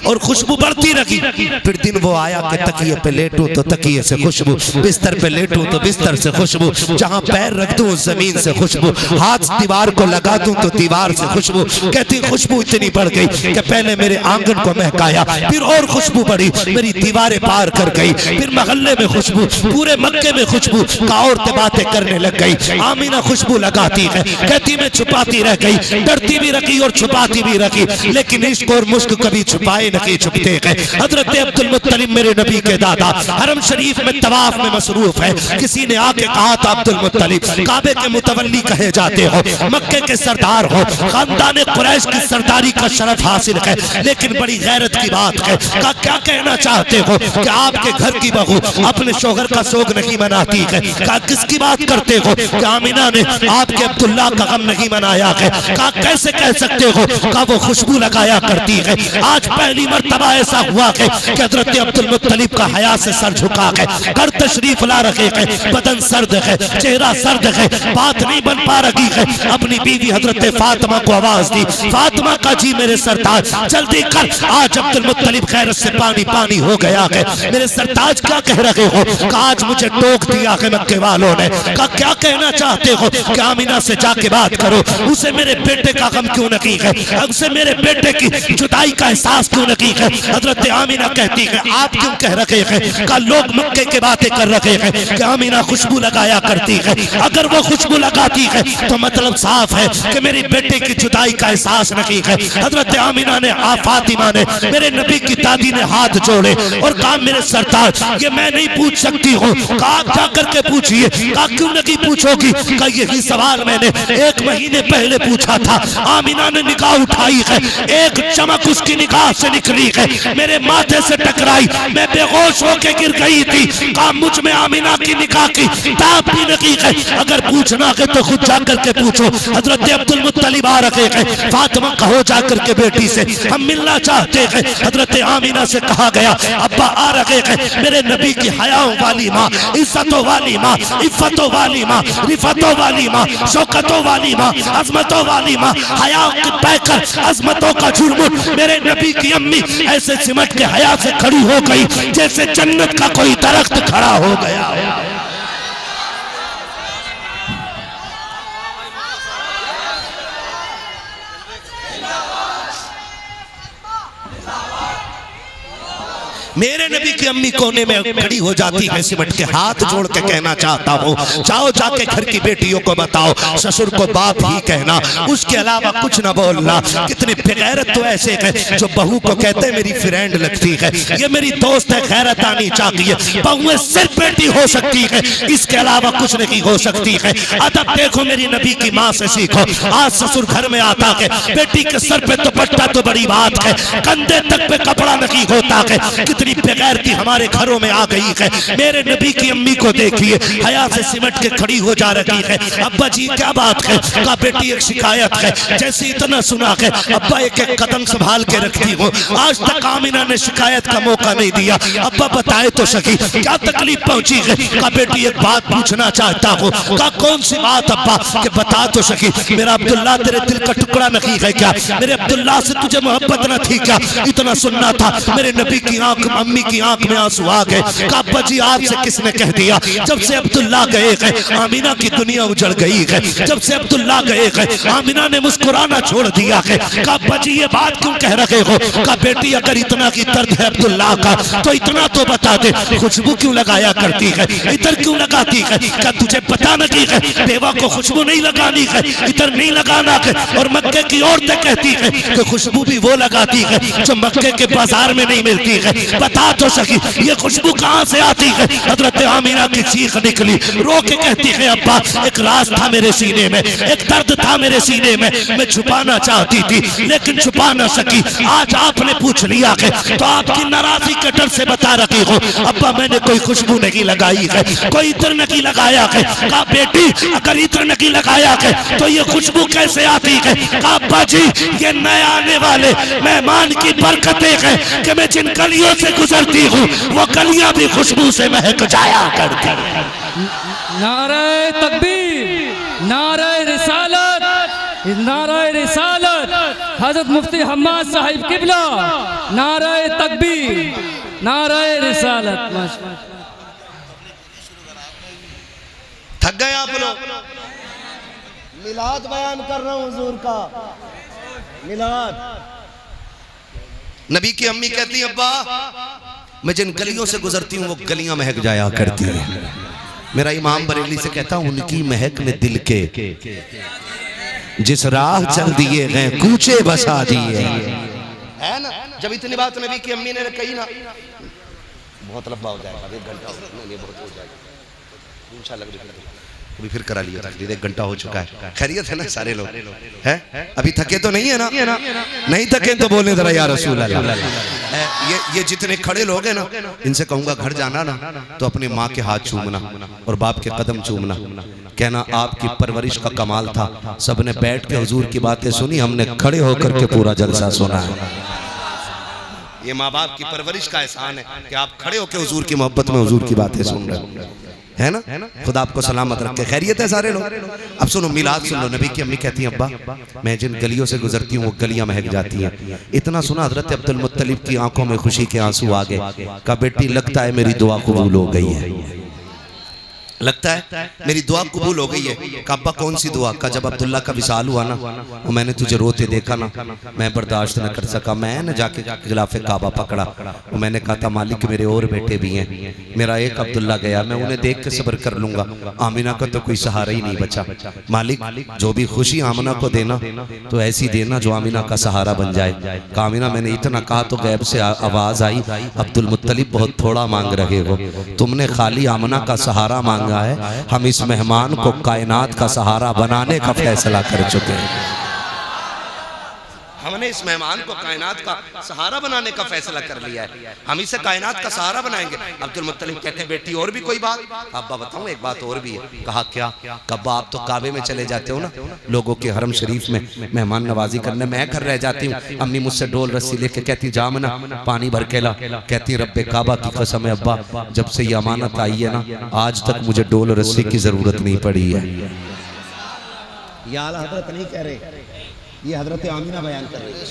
और खुशबू बढ़ती रखी। फिर दिन वो आया कि तकिए पे लेटूं तो तकिए से खुशबू, बिस्तर पे लेटूं तो बिस्तर से खुशबू, जहां पैर रख दूं जमीन से खुशबू, हाथ दीवार को लगा दूं तो दीवार से खुशबू। कहती खुशबू इतनी बढ़ गई कि पहले मेरे आंगन को महकाया, फिर और खुशबू बढ़ी, मेरी दीवारें पार कर गई, फिर मोहल्ले में खुशबू, पूरे मक्के में खुशबू का औरतें बातें करने लग गई। आमीना खुशबू लगाती है। कहती मैं छुपाती रह गई, डरती भी रखी और छुपाती भी रखी, लेकिन इश्क और मुश्क कभी छुपाए नहीं छुपते हैं। हजरत अब्दुल मुत्तलिब मेरे नबी के दादा हरम शरीफ में तवाफ में मसरूफ है। किसी ने आके कहा था अब्दुल मुत्तलिब काबे के मुतवल्ली कहे जाते हो, मक्के के सरदार हो, खानदान कुरैश की सरदारी का शरफ हासिल है, लेकिन बड़ी गैरत की बात है। का क्या कहना चाहते हो कि आपके घर की बहू अपने शोहर का सोग नहीं मनाती है। का किसकी बात करते हो कि आमिना ने आपके अब्दुल्ला का गम नहीं मनाया है। का कैसे कह सकते हो का वो खुशबू लगाया करती है। आज पहली मर्तबा ऐसा हुआ है कि हजरत अब्दुल मुत्तलिब का हया से सर झुका है, घर तशरीफ ला रखे हैं, बदन सर्द है, चेहरा सर्द है, बात नहीं बन पा रही है। अपनी बीवी हजरत फातिमा को आवाज दी, फातिमा का जी मेरे सरताज जल्दी कर, आज अब्दुल मुत्तलिब खैरत से पानी पानी हो गया है। मेरे सरताज क्या कह रहे हो? आज मुझे टोक दिया है मक्के वालों ने। का क्या कहना चाहते हो कि आमिना से जाके बात करो, उसे मेरे बेटे का गम क्यों नहीं है, उसे मेरे बेटे की जुदाई का एहसास क्यों नहीं है। हजरत आमिना कहती है आप क्यों कह रहे हैं का लोग मक्के की बातें कर रहे हैं कि आमिना खुशबू लगाया करती है। अगर वो खुशबू लगाती है तो मतलब साफ है कि मेरी बेटे की जुदाई का एहसास नहीं है। हजरत आमिना ने फातिमा ने मेरे नबी की दादी ने हाथ जोड़े और कहा मेरे सरताज ये मैं नहीं पूछ सकती हूँ। कहा जा करके पूछिए। कहा क्यों नहीं पूछोगी? का यही सवाल मैंने 1 महीने पहले पूछा था। आमिना ने निगाह उठाई है, एक चमक उसकी निगाह से निकली है, मेरे माथे से टकराई, मैं बेहोश होके गिर गई थी। कहा मुझ में आमिना की निगाह की ताब भी नहीं है। अगर पूछना है तो खुद जाकर के पूछो। हजरत अब्दुल मुत्तलिब आ रखे हैं, फातिमा कहो जाकर के बेटी से हम मिलना चाहते हैं। हजरत आमिना से कहा गया अब्बा आ रखे हैं, मेरे नबी की हयाओं वाली माँ, इज्जतों वाली माँ, इफ्फतों वाली माँ, रिफतों वाली माँ, शौकतों वाली माँ, अजमतों वाली माँ, हयाओं की पैकर अजमतों का झुरमुट मेरे नबी की अम्मी ऐसे सिमट के हया से खड़ी हो गई जैसे जन्नत का कोई दरख्त खड़ा हो गया। मेरे नबी की अम्मी कोने में खड़ी हो जाती है, सिमट के हाथ जोड़ के कहना चाहता हूँ जाओ जाके घर की बेटियों को बताओ, ससुर को बाप ही कहना, उसके अलावा कुछ ना बोलना। कितने बेगैरत तो ऐसे हैं जो बहू को कहते हैं मेरी फ्रेंड लगती है, ये मेरी दोस्त है, गैरत आनी चाहिए। बहुएं सिर्फ बेटी हो सकती है, इसके अलावा कुछ नहीं हो सकती है। अदब देखो मेरी नबी की माँ से सीखो। आज ससुर घर में आता है, बेटी के सर पे दुपट्टा तो बड़ी बात है, कंधे तक पे कपड़ा नहीं होता है। कितनी बेगैरती हमारे घरों में आ गई है। मेरे नबी की अम्मी को देखिए, हया से सिमट के खड़ी हो जा रही है। अब्बा जी क्या बात है? का बेटी एक शिकायत है। जैसे इतना सुना है अब्बा एक एक कदम संभाल के रखती हूँ, आज तक आमिना ने शिकायत का मौका नहीं दिया। अब्बा बताए तो सही क्या तकलीफ पहुंची है? का बेटी एक बात पूछना चाहता हूँ। का कौन सी बात अब्बा? के बता तो सही। मेरा अब्दुल्ला तेरे दिल का टुकड़ा नहीं है क्या? मेरे अब्दुल्ला से तुझे मोहब्बत न थी क्या? इतना सुनना था। मेरे नबी की आंख अम्मी की आंख में आंसू आ गए। कहा अब्बा जी आपसे किसने कह दिया? जब से अब्दुल्ला गए हैं आमिना की दुनिया उजड़ गई है। जब से अब्दुल्ला गए हैं आमिना ने मुस्कुराना छोड़ दिया है। कहा अब्बा जी ये बात क्यों कह रहे हो? कहा बेटी अगर इतना की दर्द है अब्दुल्ला का तो इतना तो बता दे, खुशबू क्यों लगाया करती है, इधर क्यों लगाती है? क्या तुझे पता नहीं है बेवा को खुशबू नहीं लगानी है, इधर नहीं लगाना है? और मक्के की औरतें कहती है कि खुशबू भी वो लगाती है जो मक्के के बाजार में नहीं मिलती है। बता तो सकी ये खुशबू कहां से आती है? हजरत आमिना की चीख निकली, रो के कहती है अब्बा एक राज था मेरे सीने में, एक दर्द था मेरे सीने में, मैं छुपाना चाहती थी लेकिन छुपा ना सकी। आज आपने पूछ लिया है तो आपकी नाराजगी के डर से बता रही हो अब्बा मैंने कोई खुशबू नहीं लगाई है, कोई इत्र नहीं लगाया है। कहा बेटी अगर इत्र नहीं लगाया है तो ये खुशबू कैसे आती है? कहा अब्बा जी ये नए आने वाले मेहमान की बरकतें हैं कि मैं जिन गलियों से गुजरती हूँ वो गलियां भी खुशबू से महक जाया करती हैं।
नारे तकबीर, नारे रिसालत, नारे रिसालत, हजरत मुफ्ती हम्माद साहिब किबला, नारे तकबीर, नारे रिसालत।
थक गए आप लोग? मिलाद बयान कर रहा हूं हुजूर का, मिलाद। नबी की अम्मी कहती है अब्बा मैं जिन गलियों से गुजरती हूँ वो गलियां महक जाया करती है। मेरा इमाम बरेली से कहता हूं उनकी महक में दिल के जिस राह चल दिए गए कूचे बसा दिए है ना। जब इतनी बात नबी की अम्मी ने कही ना, बहुत लंबा हो जाएगा, 1 घंटा बहुत हो जाएगा इंशाल्लाह। अभी फिर करा लिया, 1 घंटा हो चुका है। खैरियत है ना सारे लोग हैं? अभी थके तो नहीं है ना? नहीं थके तो बोले जरा या रसूल अल्लाह। ये जितने खड़े लोग हैं ना इनसे कहूंगा घर जाना ना तो अपनी माँ के हाथ चूमना और बाप के कदम चूमना, कहना आपकी परवरिश का कमाल था। सबने बैठ के हुजूर की बातें सुनी, हमने खड़े होकर के पूरा जलसा सुना है। ये माँ बाप की परवरिश का एहसान है कि आप खड़े होकर हुजूर की मोहब्बत में हुजूर की बातें सुन रहे है ना। खुदा आपको सलामत रखे। खैरियत है सारे लोग? अब सुनो मिलाद सुन लो। नबी की अम्मी कहती हैं अब्बा मैं जिन गलियों से गुजरती हूँ वो गलियां महक जाती हैं। इतना सुना हजरत अब्दुल मुत्तलिब की आंखों में खुशी के आंसू आ गए। कहा बेटी लगता है मेरी दुआ कबूल हो गई है, लगता है मेरी दुआ कबूल हो गई है। कहा अब्बा कौन सी दुआ? का जब अब्दुल्ला का विसाल हुआ ना वो मैंने तुझे रोते देखा ना, मैं बर्दाश्त न कर सका, मैं न जाके खिलाफे काबा पकड़ा। वो मैंने कहा था मालिक मेरे और बेटे भी हैं, मेरा एक अब्दुल्ला गया, मैं उन्हें देख के सब्र कर लूंगा, आमिना का तो कोई सहारा ही नहीं बचा। मालिक जो भी खुशी आमिना को देना तो ऐसी देना जो आमिना का सहारा बन जाए। आमिना मैंने इतना कहा तो गैब से आवाज आई अब्दुल मुत्तलिब बहुत थोड़ा मांग रहे हो, तुमने खाली आमिना का सहारा मांग है, हम इस मेहमान को कायनात का सहारा बनाने का फैसला कर चुके हैं। हमने इस मेहमान को कायनात का सहारा बनाने का फैसला कर लिया है, हम इसे कायनात का सहारा बनाएंगे। अब्दुल मुत्तलिब कहते हैं बेटी और भी कोई बात? अब्बा बताऊं एक बात और भी है। कहा क्या? कब्बा आप तो काबे में चले जाते हो ना लोगों के हरम शरीफ में मेहमान नवाजी करने, मैं घर रह जाती हूँ। अम्मी मुझसे डोल रस्सी लेके कहती जामना पानी भर के ला, कहती रब्बे काबा की कसम है अब्बा जब से ये अमानत आई है ना आज तक मुझे डोल रस्सी की जरूरत नहीं पड़ी है। या हजरत नहीं कह रहे, ये हजरत आमिना बयान कर रही है,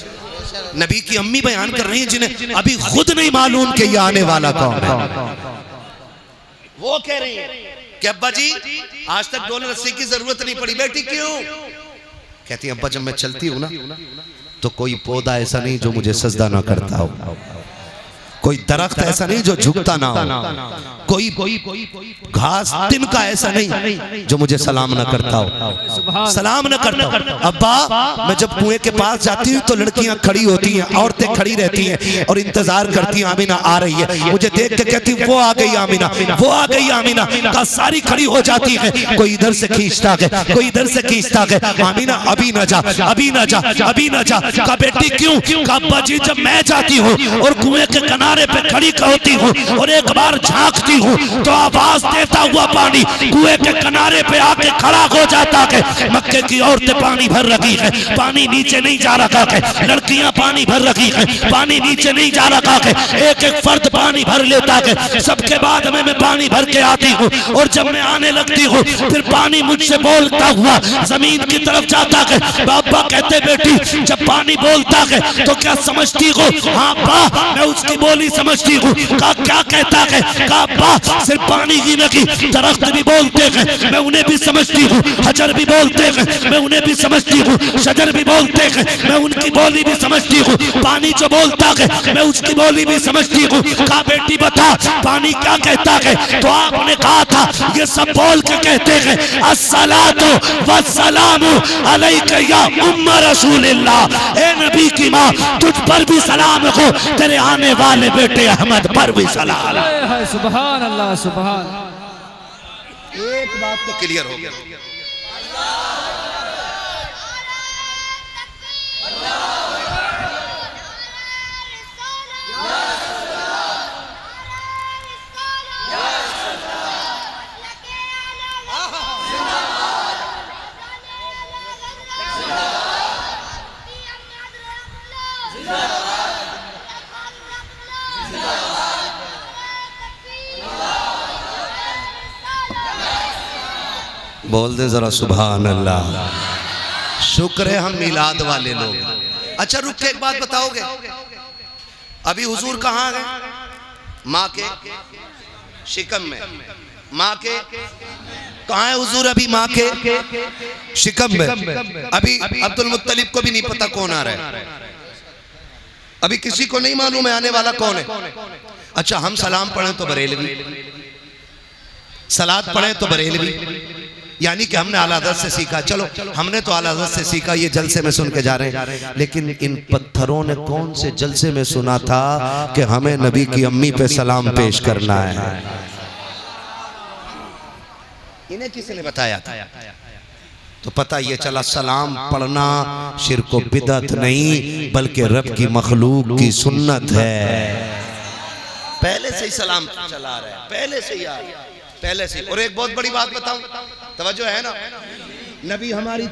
नबी की अम्मी बयान कर रही है जिन्हें अभी खुद नहीं मालूम कि ये आने वाला कौन है। वो कह रही है कि अब्बा जी आज तक डोल रस्सी की जरूरत नहीं पड़ी। बेटी क्यों? कहती है अब्बा जब मैं चलती हूँ ना तो कोई पौधा ऐसा नहीं जो मुझे सजदा ना करता हो, कोई दरख्त ऐसा नहीं जो झुकता ना हो, कोई घास तिनका ऐसा नहीं जो मुझे सलाम न करता हो, सलाम न करता हो। अब्बा मैं जब कुएं के पास जाती हूँ तो लड़कियां खड़ी होती हैं, औरतें खड़ी रहती हैं और इंतजार करती हैं आमिना आ रही है। मुझे देख के कहती वो आ गई आमिना, वो आ गई आमिना। का सारी खड़ी हो जाती है, कोई इधर से खींचता है, कोई इधर से खींचता है। आमिना अभी ना जा, अभी ना जा, अभी ना जा। का बेटी क्यों? का अब्बा जी जब मैं जाती हूँ और कुएं के किनारे पे खड़ी होती हूँ और एक बार झांकती हूँ तो आवाज देता हुआ पानी कुएं के किनारे पे आके खड़ा हो जाता है। मक्के की औरतें पानी भर रही है, पानी नीचे नहीं जा रखा है, लड़कियां पानी भर रही है, पानी नीचे नहीं जा रखा है। एक एक फर्द पानी भर लेता है, सबके बाद में मैं पानी भर के आती हूँ और जब मैं आने लगती हूँ फिर पानी मुझसे बोलता हुआ जमीन की तरफ जाता है। बाबा कहते बेटी जब पानी बोलता है तो क्या समझती हो? हाँ बा मैं उसकी बोली
भी समझती हूँ। कहा क्या कहता है? कहा अब्बा सिर्फ पानी की नहीं, दरख्त भी बोलते हैं, मैं उन्हें भी समझती हूँ। हजर भी बोलते हैं, मैं उन्हें भी समझती हूँ। शजर भी बोलते हैं, मैं उनकी बोली भी समझती हूँ। पानी जो बोलता है मैं उसकी बोली भी समझती हूँ। कहा बेटी बता पानी क्या कहता है? तो आपने कहा था ये सब बोल के कहते हैं अस्सलातु वस्सलामु अलैका या उम्मा रसूलिल्लाह। ए नबी की माँ तुझ पर भी सलाम हो, तेरे आने वाले बेटे अहमद पर भी सलाम।
सुभान अल्लाह सुभान।
एक बात तो क्लियर हो गया। बोल दे जरा सुभान अल्लाह। शुक्र है हम मिलाद वाले लोग। अच्छा रुक के एक बात बताओगे, अभी हुजूर कहाँ गए? माँ के शिकम में। माँ के कहाँ है हुजूर? अभी माँ के शिकम में। अभी अब्दुल मुत्तलिब को भी नहीं पता कौन आ रहा है, अभी किसी को नहीं मालूम है आने वाला कौन है। अच्छा हम सलाम पढ़ें तो बरेलवी, सलात पढ़ें तो बरेलवी, यानी कि हमने आला हज़रत से सीखा। चलो हमने तो आला हज़रत से सीखा, ये जलसे में सुन के जा रहे हैं, लेकिन इन पत्थरों ने कौन से जलसे में सुना था कि हमें नबी की अम्मी पे सलाम पेश करना है? इन्हें किसने बताया था? तो पता ये चला सलाम पढ़ना शिर्क व बिदअत नहीं बल्कि रब की मखलूक की सुन्नत है। पहले से ही सलाम चला रहा है, पहले से ही पहले से। और एक बहुत बड़ी बात बताऊं, तवज्जो है ना? नबी हमारी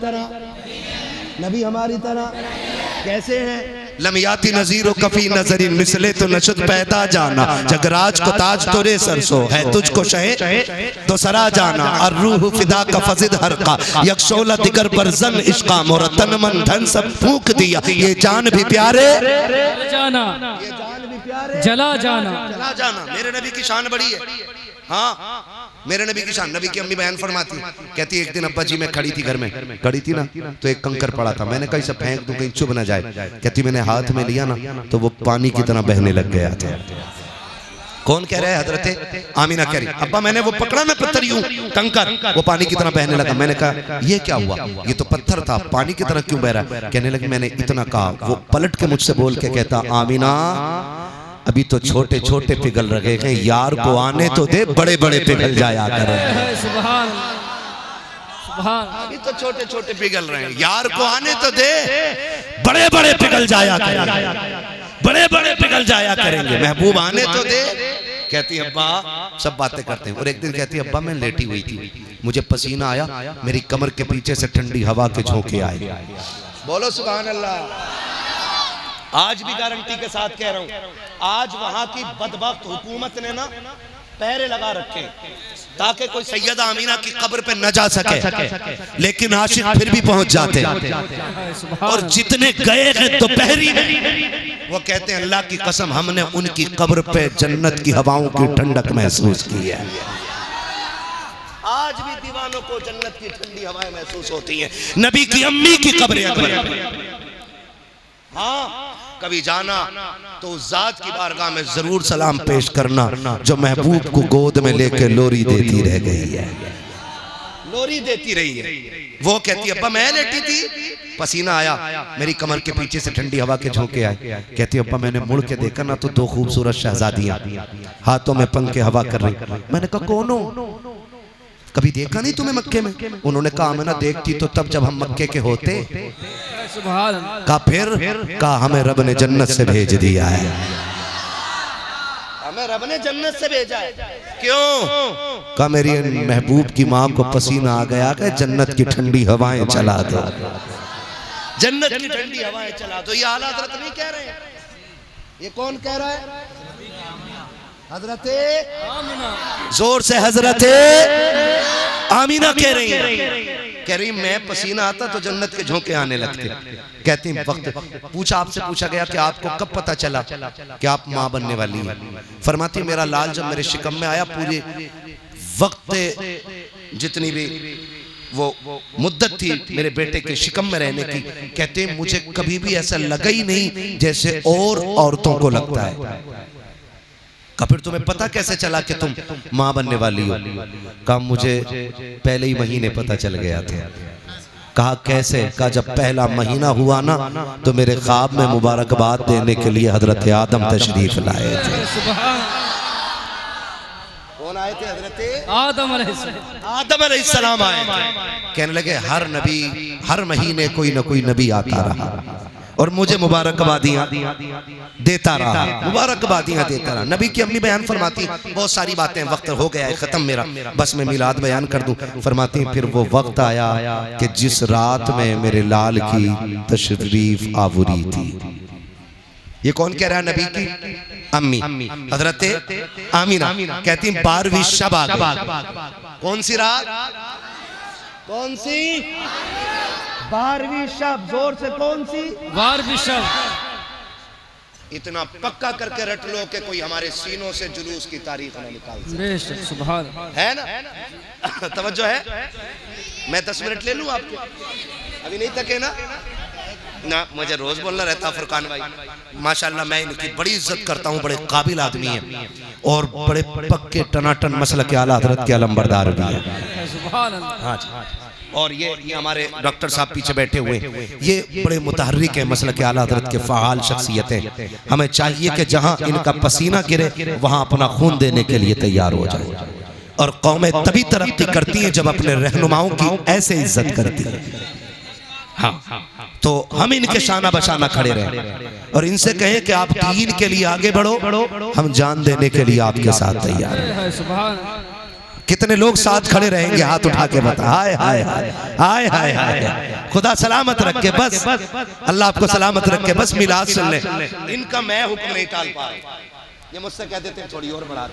तरह कैसे हैं? लमियाती नजीर कफी नजरिन मिसले तो नशद पैदा जाना, जगराज को ताज तोरे सरसो है तुझको शहे तो सरा जाना, और रूह फिदा का फजिद हर का यकशोला दिगर बरजन इश्का मोरा तन मन धन सब फूंक दिया, ये जान भी प्यारे
जाना,
ये जान भी प्यारे
जला जाना,
चला जाना। मेरे नबी की शान बड़ी है। हाँ मेरे नबी की शान। नबी की अम्मी बयान फरमाती, कहती एक दिन अब्बा जी मैं खड़ी थी घर में, खड़ी थी ना, तो एक कंकर पड़ा था, मैंने कहीं से फेंक दूं कहीं चुभ ना जाए। कहती मैंने हाथ में लिया ना तो वो पानी की तरह बहने लग गया था। कौन कह रहा है? हजरत आमीना कह रही, अब्बा मैंने वो पकड़ा ना पत्थर यूं कंकर, वो पानी की तरह बहने लगा। मैंने कहा ये क्या हुआ? ये तो पत्थर था, पानी की तरह क्यों बह रहा है? कहने लगी मैंने इतना कहा। वो पलट के मुझसे बोल के कहता आमीना अभी तो छोटे छोटे पिघल रहे हैं, यार को आने तो दे, बड़े बड़े पिघल जाया कर।
सुभान सुभान।
अभी तो छोटे छोटे पिघल रहे हैं, यार को आने तो दे, बड़े बड़े पिघल जाया करेंगे, बड़े बड़े पिघल जाया करेंगे। महबूब आने तो दे। कहती अब्बा सब बातें करते हैं। और एक दिन कहती अब्बा मैं लेटी हुई थी, मुझे पसीना आया, मेरी कमर के पीछे से ठंडी हवा के झोंके आए। बोलो सुभान अल्लाह। आज भी गारंटी के साथ कह रहा हूं, आज वहां की बदबख्त हुकूमत ने ना पहरे लगा रखे ताकि कोई सैयदा आमीना की कब्र पे न जा सके, लेकिन आशिक फिर भी पहुंच जाते। और जितने गए हैं दोपहरी में, वो कहते हैं अल्लाह की कसम हमने उनकी कब्र पे जन्नत की हवाओं की ठंडक महसूस की है। आज भी दीवानों को जन्नत की ठंडी हवाएं महसूस होती हैं। नबी की अम्मी की कब्र। हाँ कभी जाना तो उस जात की बारगाह में जरूर सलाम पेश करना जो महबूब को गोद में लेकर लोरी देती रह गई है, लोरी देती रही है। वो कहती अब्बा मैं लेटी थी, पसीना आया, मेरी कमर के पीछे से ठंडी हवा के झोंके आए। कहती अब्बा मैंने मुड़ के देखा ना तो दो खूबसूरत शहजादियां हाथों में पंखे हवा कर रही। मैंने कहा कौन हो? कभी देखा नहीं तुम्हें मक्के में? उन्होंने कहा मैं ना देखती तो तब जब हम मक्के के होते। कहा फिर? कहा हमें रब ने जन्नत से भेज दिया है, हमें रब ने जन्नत से भेजा है। क्यों? कहा मेरी महबूब की माँ को पसीना आ गया कि जन्नत की ठंडी हवाएं चला दो, जन्नत की ठंडी हवाएं चला दो। ये आला हज़रत नहीं कह रहे हैं, ये कौन कह रहा है? हज़रते जोर से हज़रते आमीना कह रही है। कह रही मैं पसीना आता तो जन्नत के झोंके आने लगते। कहती वक्त पूछा, आपसे पूछा गया कि आपको कब पता चला कि आप माँ बनने वाली हैं? फरमाती मेरा लाल जब मेरे शिकम में आया, पूरे वक्त जितनी भी वो मुद्दत थी मेरे बेटे के शिकम में रहने की, कहते मुझे कभी भी ऐसा लगा ही नहीं जैसे और औरतों को लगता है। फिर तुम्हें पता कैसे चला कि तुम माँ बनने वाली हो? कहा मुझे पहले ही महीने पता चल गया था। कहा कैसे? कहा जब पहला महीना हुआ ना तो मेरे ख्वाब में मुबारकबाद देने के लिए हजरत आदम तशरीफ लाए थे। कौन आए थे? हजरत आदम अलैहिस्सलाम आए थे। कहने लगे हर नबी हर महीने कोई ना कोई नबी आता रहा और मुझे मुबारकबादियां देता रहा, मुबारकबादियां देता रहा। नबी की अम्मी बयान फरमाती बहुत सारी बातें, वक्त हो गया है खत्म मेरा, बस मैं मिलाद बयान कर दूं। फरमाती फिर वो वक्त आया कि जिस रात में मेरे लाल की तशरीफ आवरी थी। ये कौन कह रहा है? नबी की अम्मी हजरत आमीना कहती 12वीं शब आ गई। कौन सी रात? कौन सी? 12वीं शब। जोर से कौन सी? 12वीं शब। इतना पक्का करके रट लो कि कोई हमारे सीनों से जुलूस की तारीख न निकाल सके। सुभान है ना? तवज्जो है? मैं 10 मिनट ले लूं आपके? अभी नहीं थके ना? ना मुझे रोज बोलना रहता। फुरकान भाई माशाल्लाह मैं इनकी बड़ी इज्जत करता हूँ, बड़े काबिल आदमी हैं और बड़े पक्के टनाटन मसलक के आला हजरत के अलमबरदार भी हैं। हाँ जी। और ये हमारे डॉक्टर साहब पीछे बैठे हुए, ये बड़े मुतहर्रिक हैं, मसलक के आला हजरत के फ़आल शख्सियतें। हमें चाहिए कि जहाँ इनका पसीना गिरे वहाँ अपना खून देने के लिए तैयार हो जाए। और कौमें तभी तरक्की करती हैं जब अपने रहनुमाओं की ऐसे इज्जत करती है। हाँ, तो हम इनके शाना बशाना खड़े रहें और इनसे कहें कि आप दीन के लिए आगे बढ़ो, हम जान देने के लिए आपके साथ तैयार हैं। कितने लोग साथ खड़े रहेंगे? हाथ उठा के बता। हाय हाय हाय हाय हाय हाय। खुदा सलामत रखे, बस अल्लाह आपको सलामत रखे, बस मिलाद सुन ले। इनका मैं हुक्म नहीं टाल पा रहा। ये मुझसे कह देते थोड़ी और बढ़ा दे,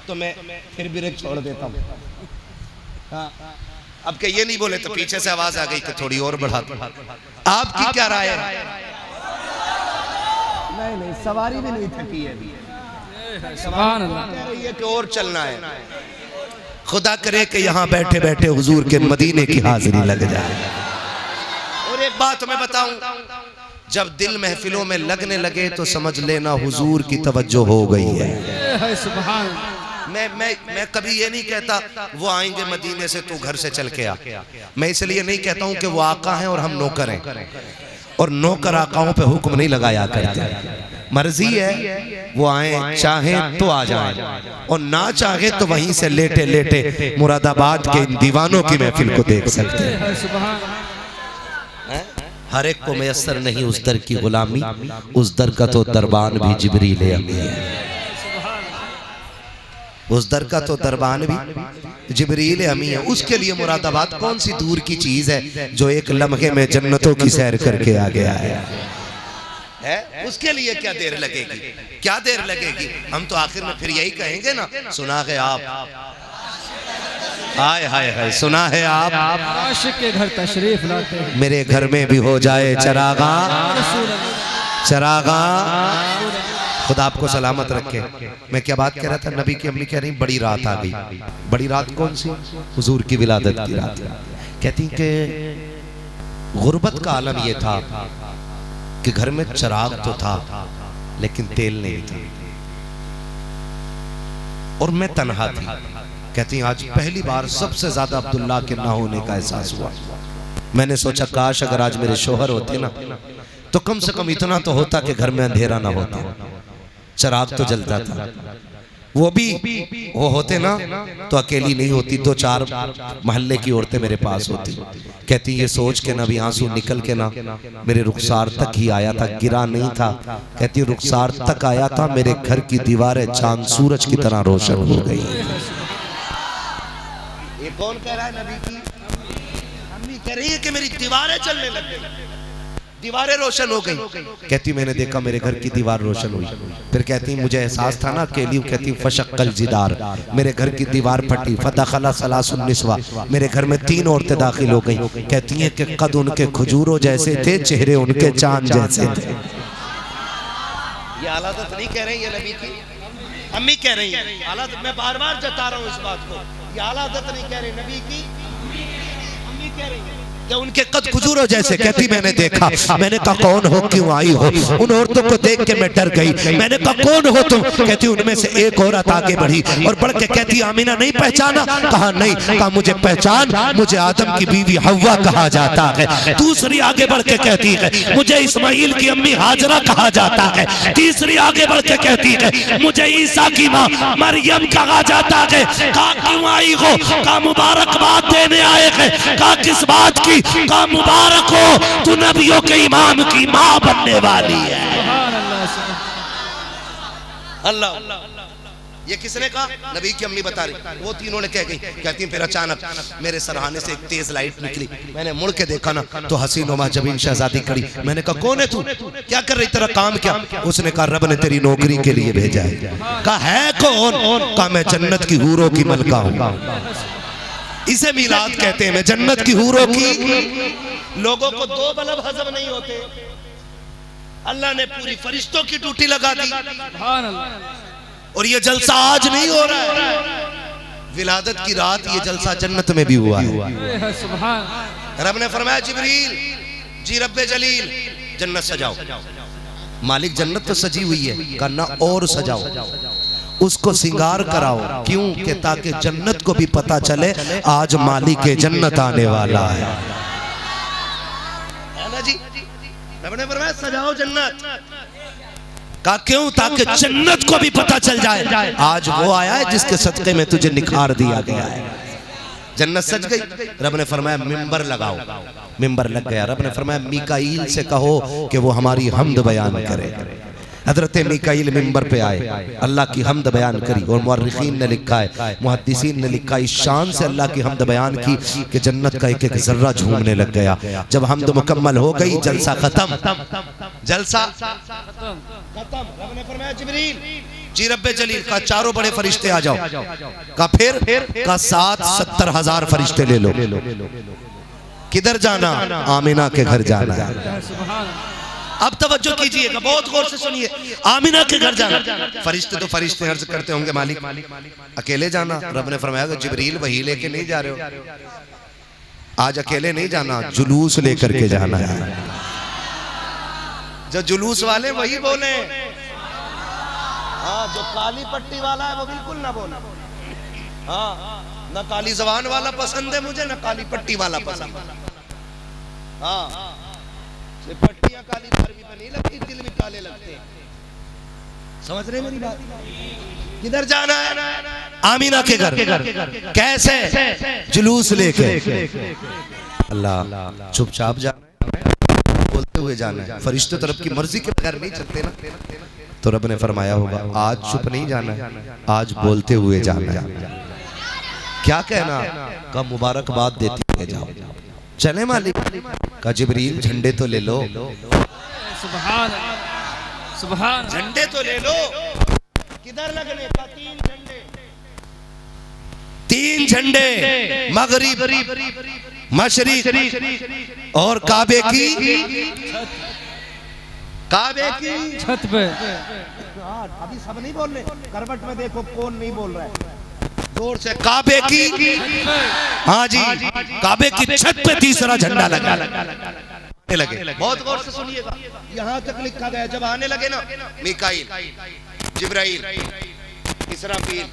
तो मैं फिर ब्रेक छोड़ देता हूँ। अब के ये नहीं बोले तो पीछे से आवाज आ गई कि थोड़ी और बढ़ा दो। आपकी क्या राय है? नहीं, सवारी भी नहीं थकी है। सुभान अल्लाह। कह रही है कि और चलना है। खुदा करे कि यहाँ बैठे बैठे हुजूर के मदीने की हाजिरी लग जाए। और एक बात मैं बताऊं, जब दिल महफिलों में लगने लगे तो समझ लेना हुजूर की तवज्जो हो गई है। सुभान। मैं कभी ये नहीं कहता वो आएंगे मदीने से तू घर से चल के आ। मैं इसलिए नहीं कहता हूँ कि वो आका हैं और हम नौकर हैं, और नौकर आकाओं पे हुक्म नहीं लगाया करते। मर्जी है वो आए, चाहे तो आ जाए और ना चाहे तो वहीं से लेटे लेटे मुरादाबाद के इन दीवानों की महफिल को देख सकते हैं। हर एक को मैसर नहीं उस दर की गुलामी, उस दर का तो दरबान भी जिब्रील अमी है। उस दर का तो दरबान भी जिब्रील अमी है। उसके लिए मुरादाबाद कौन सी दूर की चीज है जो एक लम्हे में जन्नतों की सैर करके आ गया है? उसके लिए क्या देर लगेगी? क्या देर लगेगी? हम तो आखिर में फिर यही कहेंगे ना, सुना है आप, हाय हाय हाय, सुना है आप
आशिक के घर तशरीफ लाते हैं।
मेरे घर में भी हो जाए चरागा, चरागा। खुदा आपको सलामत रखे। मैं क्या बात कह रहा था? नबी की अम्मी कह रही बड़ी रात आ गई। बड़ी रात कौन सी? हुजूर की विलादत की रात। कहती कि गुर्बत का आलम ये था कि घर में चिराग तो था लेकिन तेल नहीं था और मैं तन्हा थी। कहती आज पहली बार सबसे ज्यादा अब्दुल्ला के ना होने का एहसास हुआ। मैंने सोचा काश अगर आज मेरे शोहर होते ना तो कम से कम इतना तो होता कि घर में अंधेरा ना होता, चिराग तो जलता था। वो भी वो होते ना तो अकेली नहीं होती, 2-4 मोहल्ले की औरतें मेरे पास होती। कहती ये सोच के ना भी आंसू निकल के ना मेरे रुखसार तक ही आया था, गिरा नहीं था। कहती रुखसार तक आया था, मेरे घर की दीवारें चांद सूरज की तरह रोशन हो गई। ये कौन कह रहा है? नबी की अम्मी कह रही है कि मेरी दीवारें चलने लग गई। दीवारें रोशन हो गई। कहती मैंने देखा मेरे घर की दीवार रोशन हुई। फिर कहती मुझे एहसास था ना अकेली, कहती फशक्कल जिदार, मेरे घर की दीवार फटी। फदखला सलासुन निस्वा, मेरे घर में 3 औरतें दाखिल हो गई। कहती हैं कि कद उनके खजूरों जैसे थे, चेहरे उनके चांद जैसे थे। ये हालात नहीं कह रही है नबी की, अम्मी कह रही है। हालात मैं बार बार जता रहा हूँ इस बात को, ये हालात नहीं कह रही नबी की, अम्मी कह रही है या उनके कद खजूरों जैसे। कहती मैंने देखा, मैंने कहा कौन हो, क्यों आई हो? उन औरतों को देख के मैं डर गई। मैंने कहा कौन हो तुम? कहती उनमें से एक औरत आगे बढ़ी और बढ़ के कहती आमीना नहीं पहचाना? कहा नहीं। कहा मुझे पहचान, मुझे आदम की बीवी हव्वा कहा जाता है। दूसरी आगे बढ़ के कहती है मुझे इस्माइल की अम्मी हाजरा कहा जाता है। तीसरी आगे बढ़ के कहती है मुझे ईसा की माँ मरियम कहा जाता है। कहा क्यों आई हो? कहा मुबारकबाद देने आए हैं। कहा किस बात की? का मुबारक हो, तू नबियों के इमाम की मां बनने वाली है। अल्लाह, ये किसने कहा? नबी की अम्मी बता रही। वो तीनों ने कह गई। कहती हैं फिर अचानक मेरे सरहाने से एक तेज लाइट निकली। मैंने मुड़ के देखा ना तो हसीन नुमा जबीन शहजादी खड़ी। मैंने कहा कौन है तू, क्या कर रही, तेरा काम क्या? उसने कहा रब ने तेरी नौकरी के लिए भेजा है। कहा है कौन? कहा मैं जन्नत की हूरों की मलका हूं। इसे मिलाद कहते हैं। मैं जन्नत की हूरों की। लोगों को 2 बल्ब हजम नहीं होते, अल्लाह ने पूरी फरिश्तों की ड्यूटी लगा दी। और ये जलसा आज नहीं हो रहा है, विलादत की रात ये जलसा जन्नत में भी हुआ है। रब ने फरमाया जिब्रील जी रब्बे जलील जन्नत सजाओ। मालिक जन्नत तो सजी हुई है, करना और सजाओ, उसको सिंगार कराओ। क्यों? कि ताकि जन्नत को भी पता चले आज मालिक के जन्नत आने वाला है ना जी। रब ने फरमाया सजाओ जन्नत। का क्यों? ताकि जन्नत को भी पता चल जाए आज वो आया है जिसके सदक़े में तुझे निखार दिया गया है। जन्नत सज गई। रब ने फरमाया मिंबर लगाओ। मिंबर लग गया। रब ने फरमाया मीकाईल से कहो कि वो हमारी हमद बयान करे। हजरत मीकाईल मिंबर पे आए, अल्लाह की हमद बयान करी। और मुअर्रिखीन ने लिखा है, मुहद्दिसीन ने लिखा, इस शान से अल्लाह की हमद बयान की कि जन्नत का एक एक जर्रा झूमने लग गया। जब हमद मुकम्मल हो गई जलसा खत्म। जलसा खत्म। रब ने फरमाया जिब्रील जी रब्बे जलील का 4 बड़े फरिश्ते आ जाओ। का फिर का 70,000 फरिश्ते ले लो। किधर जाना? आमिना के घर जाना है। अब तवज्जो कीजिएगा, बहुत गौर से सुनिए। आमिना के घर जाना। फरिश्ते तो फरिश्ते अर्ज करते होंगे मालिक अकेले जाना? रब ने फरमाया जिब्रील वही लेके नहीं जा रहे हो, आज अकेले नहीं जाना, जुलूस लेकर के जाना है। जो जुलूस वाले वही बोले, हाँ जो काली पट्टी वाला है वो बिल्कुल ना बोले। हाँ ना काली जबान वाला पसंद है मुझे, ना काली पट्टी वाला पसंद है। हाँ पट्टियां काली भी नहीं लगती, दिल भी काले लगते हैं। समझ रहे मेरी बात? किधर जाना है? आमीना के घर। कैसे? जुलूस लेके। अल्लाह चुपचाप जाना है, बोलते हुए जाना है। फरिश्ते तरफ की मर्जी के बगैर नहीं चलते ना। तो रब ने फरमाया होगा आज चुप नहीं जाना है, आज बोलते हुए जाना है। क्या कहना? का मुबारकबाद देते हुए जाओ। चले मालिक? का जिब्रील झंडे तो ले लो।
सुभान सुभान।
झंडे तो ले लो। किधर लगने? का 3 झंडे। 3 झंडे, मगरिब, मशरिक और काबे की
छत पे।
अभी सब नहीं बोल रहे, करवट में देखो कौन नहीं बोल रहा है जोर से। काबे की, हाँ जी, काबे की छत पे तीसरा झंडा लगा लगे। बहुत गौर से सुनिएगा, यहाँ तक लिखा गया जब आने लगे ना मीकाईल, जिब्राइल, इसराफील,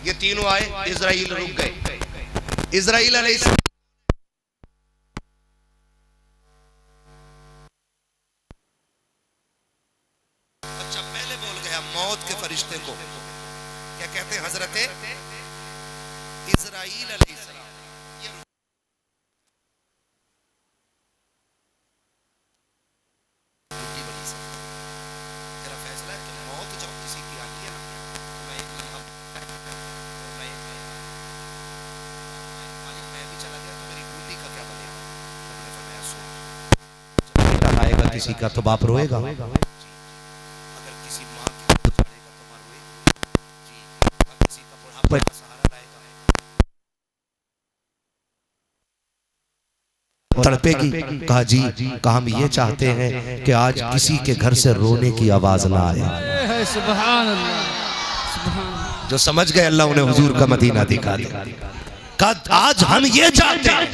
ये तीनों आए, इजराइल रुक गए। इजराइल अलैहिस्सलाम अच्छा पहले बोल गया मौत के फरिश्ते को। क्या कहते हैं? हजरत इजराइल अलैहिस्सलाम। तेरा फैसला है कि मौत जब किसी की आती है ना तो मैं एक लम्हा मालिक मैं भी चला गया तो मेरी ड्यूटी का क्या बनेगा? मैंने फरमाया सो जब आएगा किसी का तो बाप रोएगा। अगर किसी माँ की गोद उठाएगा तो माँ रोएगी जी, और किसी का बुढ़ापे का सहारा लाएगा तड़पेगी। कहा जी, कहा हम ये चाहते हैं कि आज किसी के घर से रोने की आवाज ना आए।
सुभान अल्लाह, सुभान अल्लाह।
जो समझ गए अल्लाह उन्हें हुजूर का मदीना दिखा दिया। आज हम ये चाहते हैं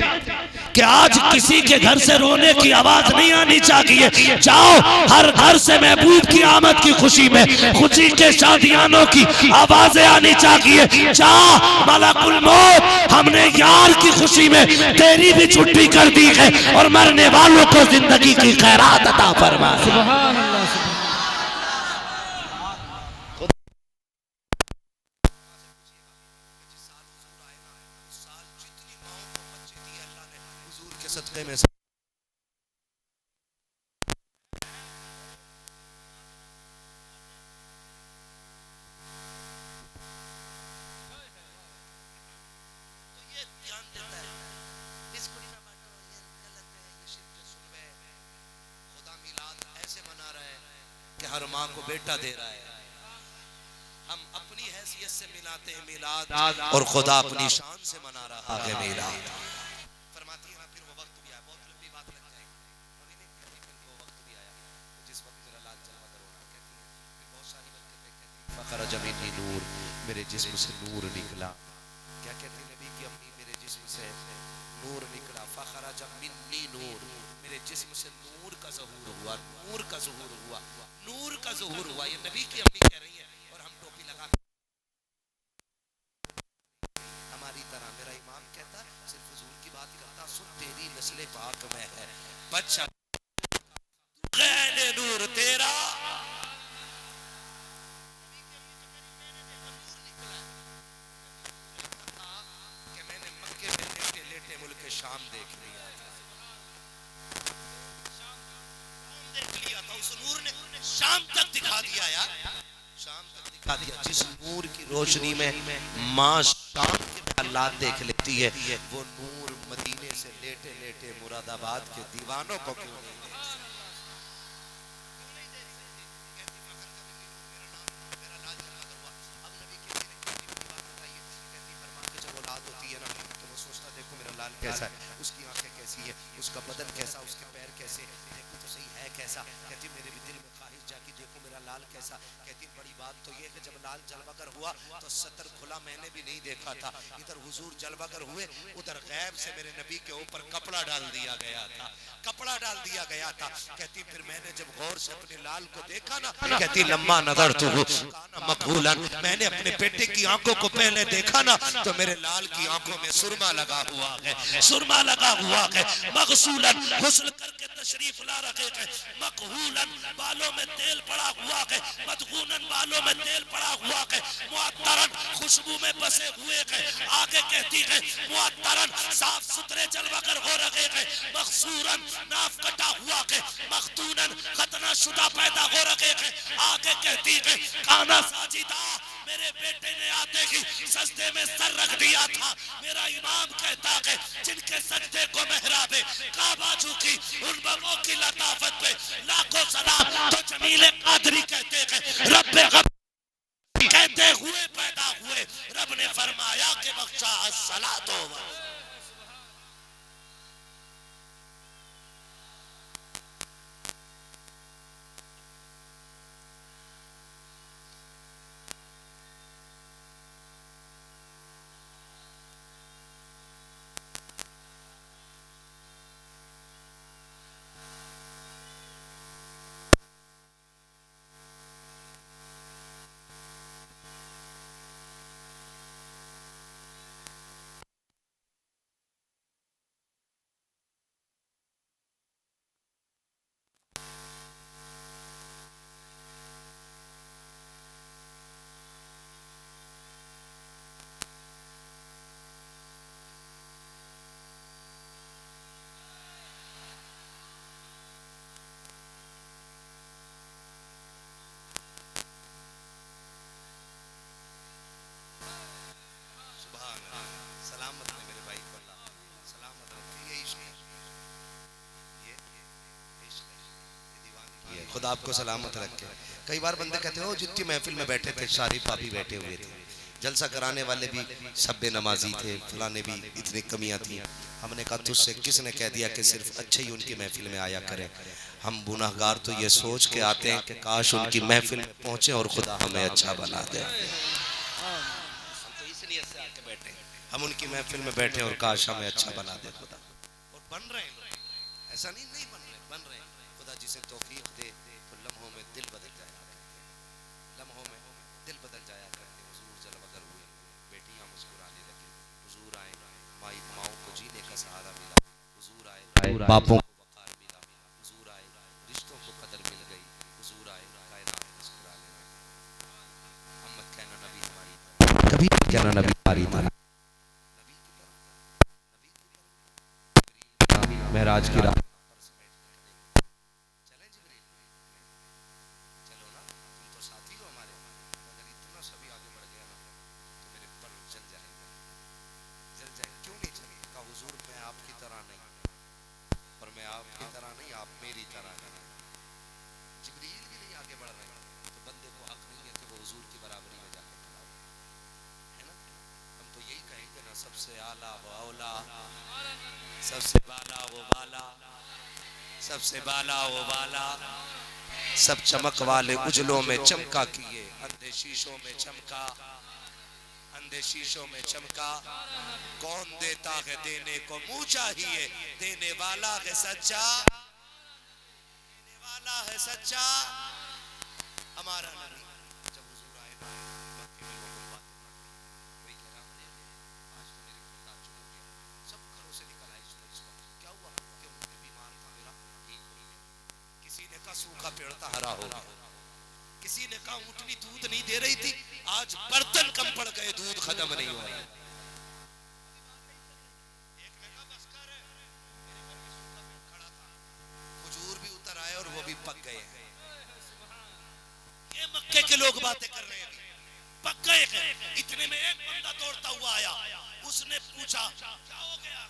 कि आज किसी के घर से रोने की आवाज नहीं आनी चाहिए। जाओ हर घर से महबूब की आमद की खुशी में खुशी के शादियानों की आवाजें आनी चाहिए। जाओ मलकुल मौत, हमने यार की खुशी में तेरी भी छुट्टी कर दी है और मरने वालों को जिंदगी की खैरात अता फरमा।
सुभान अल्लाह, सुभान।
सदक़े में हर माँ को बेटा दे रहा है। हम अपनी हैसियत से मिलाते हैं मिलाद और खुदा अपनी शान से मना रहा है मिलाद। फरमाती है फिर वो वक्त भी आया, बहुत लंबी बात लग जाएगी, अभी नहीं कहती, फिर वो वक्त भी आया जिस वक्त मेरा लाल जलवा करोना कहती है। फिर बहुत सारी बरकतें कहती है, फखरा जमीनी नूर, मेरे जिस्म से नूर निकला। क्या कहती नबी की अम्मी, मेरे जिस्म से नूर निकला। फखरा जमीनी नूर, मेरे जिस्म से नूर का ज़हूर हुआ, नूर का ज़हूर हुआ, नूर का ज़हूर हुआ। ये नबी की अम्मी कह रही है और हम टोपी लगा हमारी तरह। मेरा इमाम कहता सिर्फ हुजूर की बात करता, सुन तेरी नस्ल पाक में है बच्चा नूर तेरा। कि मैंने मक्के में लेटे लेटे मुल्क शाम देख लिया था, देख लिया था उस नूर ने शाम तक दिखा दिया यार, शाम तक दिखा दिया। जिस नूर की रोशनी में माँ शाम के हालात देख लेती है, वो नूर मदीने से लेटे लेटे मुरादाबाद के दीवानों को क्यों नहीं देख सकती? कैसा है, उसकी आंखें कैसी है, उसका बदन कैसा, उसके पैर कैसे, देखो तो सही है कैसा। कहती मेरे भी दिल में ख्वाहिश जागी देखो मेरा लाल कैसा। कहती बड़ी बात तो ये कि जब लाल जलवागर हुआ तो सतर खुला मैंने भी नहीं देखा था। इधर हुजूर जलवागर हुए, उधर गैब से मेरे नबी के ऊपर कपड़ा डाल दिया गया था, कपड़ा डाल दिया गया था। कहती फिर मैंने जब गौर से अपने लाल को देखा ना, कहती लम्मा नजर तो मकबूलन, मैंने अपने बेटे की आंखों को पहले देखा ना तो मेरे लाल की आंखों में सुरमा लगा हुआ है, सुरमा लगा हुआ है। मगसूलन गुस्ल करके तशरीफ ला रखे हैं, मकहूलन बालों में तेल पड़ा हुआ है, मदगूनन बालों में तेल पड़ा हुआ है, मुअत्तरन खुशबू में बसे हुए हैं। आगे कहती है मुअत्तरन साफ सुथरे जलवागर हो रहे हैं, मखसूरन नाफ कटा हुआ है, मखतूनन खतना शुदा पैदा हो रहे हैं। आगे कहती है काना साजिदा, मेरे बेटे ने आते ही सजदे में सर रख दिया था। मेरा इमाम कहता है जिनके सजदे को मेहराबे काबा झुकी, उन बगों की लताफत पे लाखों सलाम। तो जमीले कादरी कहते हैं रब्बे गब कहते हुए पैदा हुए, रब ने फरमाया कि बख्शा अस्सलातो खुदा आपको सलामत रखे। कई बार बंदे कहते हो जितनी महफिल में बैठे थे सारे पापी बैठे हुए थे, जलसा कराने वाले भी सब बेनमाजी थे, फलाने भी इतनी कमियां थी। हमने कहा तुझसे किसने कह दिया कि सिर्फ अच्छे ही उनकी महफिल में आया करें। हम गुनाहगार तो ये सोच के आते हैं कि काश उनकी महफिल में पहुंचे और खुदा हमें अच्छा बना दे। हम उनकी महफिल में बैठे और काश हमें अच्छा बना दे खुदा। और बन रहे हैं, ऐसा नहीं बन रहे, बन रहे हैं। खुदा जिसे तौफीक दे तो लम्हों में दिल बदल जाया करते, लम्हों में दिल बदल जाया करते। हुजूर जलवगर हुए, बेटियां मुस्कुराने लगी, हुजूर आए, माओं को जीने का सहारा मिला, हुजूर आए, बापों को वकार मिला, हुजूर आए, रिश्तों को कदर मिल गई, हुजूर आए, कायनात मुस्कुराने लगी। हम मत कहना नबी हमारी, कभी कहना नबी हमारी तरह, महराज की रात चलो ना, तुम तो साथी हो हमारे। अगर इतना सभी आगे बढ़ गया ना तो मेरे पर जल जाएगा, जल जाए। क्यों नहीं चले? कहा हुजूर मैं आपकी तरह नहीं, पर मैं आपकी तरह नहीं, आप मेरी तरह नहीं। जिब्रील भी नहीं आगे बढ़ रहे तो बंदे को हक नहीं है कि वो हुजूर की बराबरी में जाके खड़ा हो, है ना? हम तो यही कहेंगे ना, सबसे आला वो औला, सबसे बाला वो बाला, सबसे बाला वो बाला, सब चमक वाले उजलों में चमका किए, अंधे शीशों में चमका, अंधे शीशों में चमका। कौन देता है देने को मुंह चाहिए, देने वाला है सच्चा, देने वाला है सच्चा हमारा नबी। जब हुजूर आए ना मक्के में लोगों बातें करते, कोई कह रहा है आज तो मेरे घर ताज्जुब हो गया, सब घरों से निकल आए इस वक्त क्या हुआ कि उनके बीमार था मेरा ठीक हो गया। किसी ने कहा सूखा पेड़ था हरा हो गया, किसी ने कहा ऊँटनी दूध नहीं दे रही थी, आज बर्तन कम पड़ गए, दूध खत्म नहीं हुआ। एक ने कहा बस कर, मेरे घर में सूखा पेड़ खड़ा था, हुजूर भी उतर आए और वो भी पक गए हैं। ये मक्के के लोग बातें कर रहे हैं, पक गए हैं। इतने में एक बंदा दौड़ता हुआ आया, उसने पूछा क्या हो गया?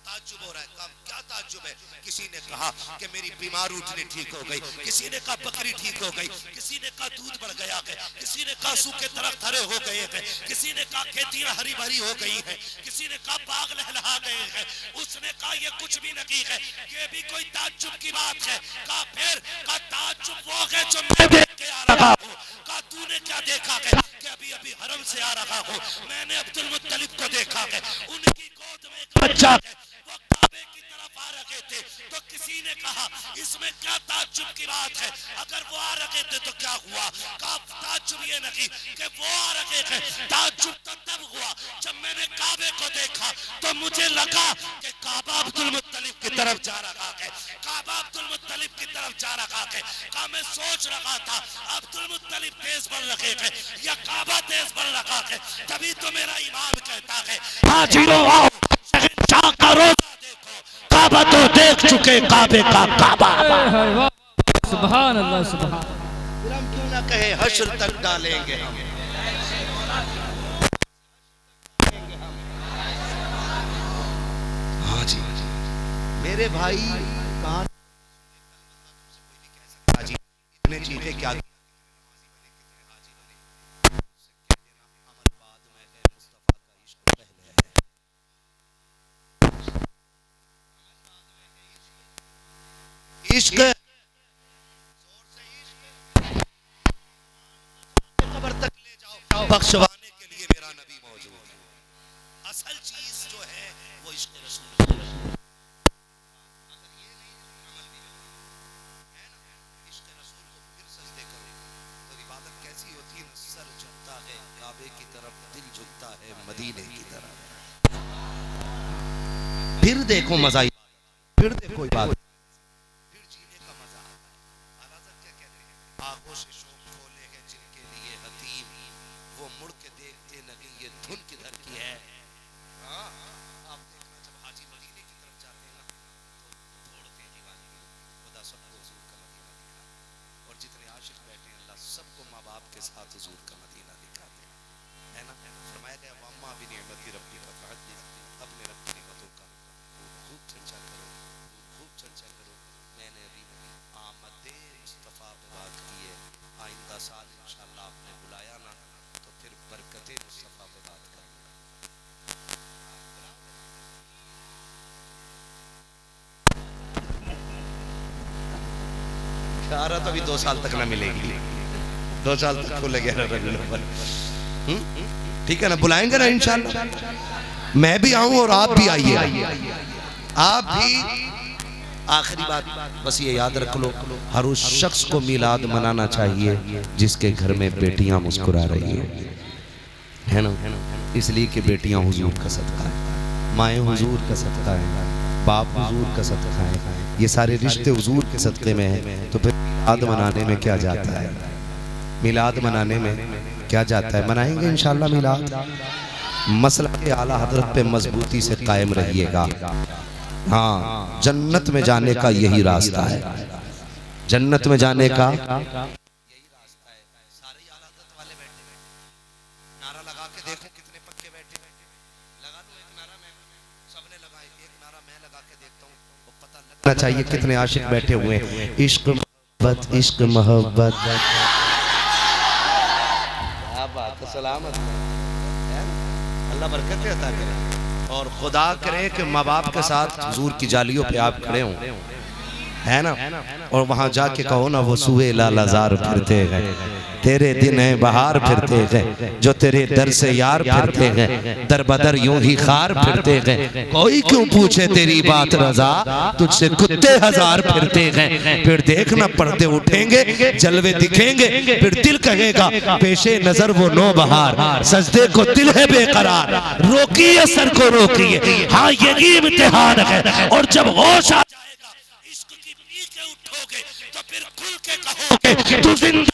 ताज्जुब हो रहा है। कहा क्या ताज्जुब है? किसी ने कहा कि मेरी बीमार उठनी ठीक हो गई, किसी ने कहा बकरी ठीक हो गई, किसी ने कहा दूध बढ़ गया है, किसी ने कहा सूखे दरख्त हरे हो गए हैं, किसी ने कहा खेतियां हरी भरी हो गई हैं, किसी ने कहा बाग लहलहा गए हैं। उसने कहा ये कुछ भी नहीं है, ये भी कोई ताज्जुब की बात है। कहा फिर? कहा ताज्जुब वो है जो मैं देख के आ रहा हूँ। कहा तूने क्या देखा है? कि अभी अभी हरम से आ रहा हूँ, मैंने अब्दुल मुत्तलिब को देखा है, उनकी गोद में एक बच्चा है, वो काबे की तरफ आ रहे थे। तो किसी ने कहा इसमें क्या ताज्जुब की बात है, अगर वो आ रहे थे तो क्या हुआ? कहा ताज्जुब ये नहीं कि वो आ रहे थे, ताज्जुब तो तब हुआ जब मैंने काबे को देखा तो मुझे लगा कि काबा अब्दुल मुत्तलिब की तरफ जा रहा है, काबा अब्दुल मुत्तलिब की तरफ जा रहा है। कहा मैं सोच रहा था अब्दुल मुत्तलिब तेज बढ़ रहे हैं या काबा तेज बढ़ रहा है, तभी तो मेरा इमाम कहता है हाजिरो आओ शहंशाह का रोजा देखो, काबा तो देख चुके काबे का काबा।
सुभान अल्लाह सुभान।
फिर हम क्यों ना कहे हश्र तक डालेंगे हम। हाँ जी मेरे भाई कान हाजी इतने चीखे क्या इश्क कब्र तक ले जाओ, बख्शवाने के लिए मेरा नबी मौजूद है। असल चीज जो है वो इश्क रसूल है। अगर ये नहीं अमल भी है ना, इश्क रसूल को फिर सजदे करो तो इबादत कैसी होती है? सर झुकता है काबे की तरफ, दिल झुकता है मदीने की तरफ। फिर देखो मजा, फिर देखो इबादत, आंखों से शौक खोले हैं जिनके लिए हतीम, वो मुड़ के देखते नहीं ये धुन किधर की है। हाँ आप देखना जब हाजी मदीने की तरफ जाते हैं ना तो दौड़ते हैं दीवानी, खुदा सबको हुजूर का मदीना दिखा, और जितने आशिक बैठे हैं अल्लाह सबको माँ बाप के साथ हुजूर का मदीना दिखाते हैं, है ना? फरमाया गया वम्मा भी निअमति रब्बी का फहदीस, अपने रब की निअमतों का खूब चर्चा करो, खूब चर्चा करो। मैंने अभी आमदे मुस्तफा दोबारा तो अभी 2 साल तक ना मिलेगी, 2 साल तक खुले गया रबीउल अव्वल। ठीक है ना, बुलाएंगे ना इंशाल्लाह। मैं भी आऊं और आप भी आइए, आप भी। आखिरी बात बस ये याद रख लो, हर उस शख्स को मिलाद मनाना चाहिए जिसके घर में बेटियां मुस्कुरा रही है ना, इसलिए कि बेटियां हुजूर का सदका है, माएँ हुजूर का सदका है, बाप हुजूर का सदका है, ये सारे रिश्ते हुजूर के सदक़े में हैं। तो फिर मिलाद मनाने में क्या जाता है, मिलाद मनाने में क्या जाता है। मनाएंगे इंशाल्लाह मिलाद। मसला के आला हजरत पे मजबूती से कायम रहिएगा। हाँ, जन्नत में जाने का यही रास्ता है, जन्नत में जाने का यही रास्ता है। सारे आला हजरत वाले बैठे नारा लगा के देखो कितने पक्के बैठे, लगा दो एक नारा, मैं सबने लगाए, एक नारा मैं लगा के देखता हूँ, वो पता लगना चाहिए कितने आशिक बैठे हुए हैं। इश्क मोहब्बत, इश्क मोहब्बत, क्या बात है, सलामत, अल्लाह बरकत अता करे। और खुदा करे कि माँ बाप के साथ हुजूर की जालियों पे आप खड़े हों, है ना, और वहाँ जाके कहो ना, वो सुए लालाजार फिरते गए, तेरे दिन है बहार फिरते गए, जो तेरे दर से यार फिरते गए, दर बदर यूं ही खार फिरते गए, कोई क्यों पूछे तेरी बात रजा, तुझसे कुत्ते हजार फिरते गए। फिर देखना पर्दे उठेंगे, जलवे दिखेंगे, फिर दिल कहेगा पेशे नजर वो नो बहार, सजदे को दिल है बेकरार, रोकिए सर को रोकिए, हाँ यही इम्तिहान है। और जब होश आ जाएगा, इश्क की पी के उठोगे तो फिर खुल के कहोगे तू जिंदा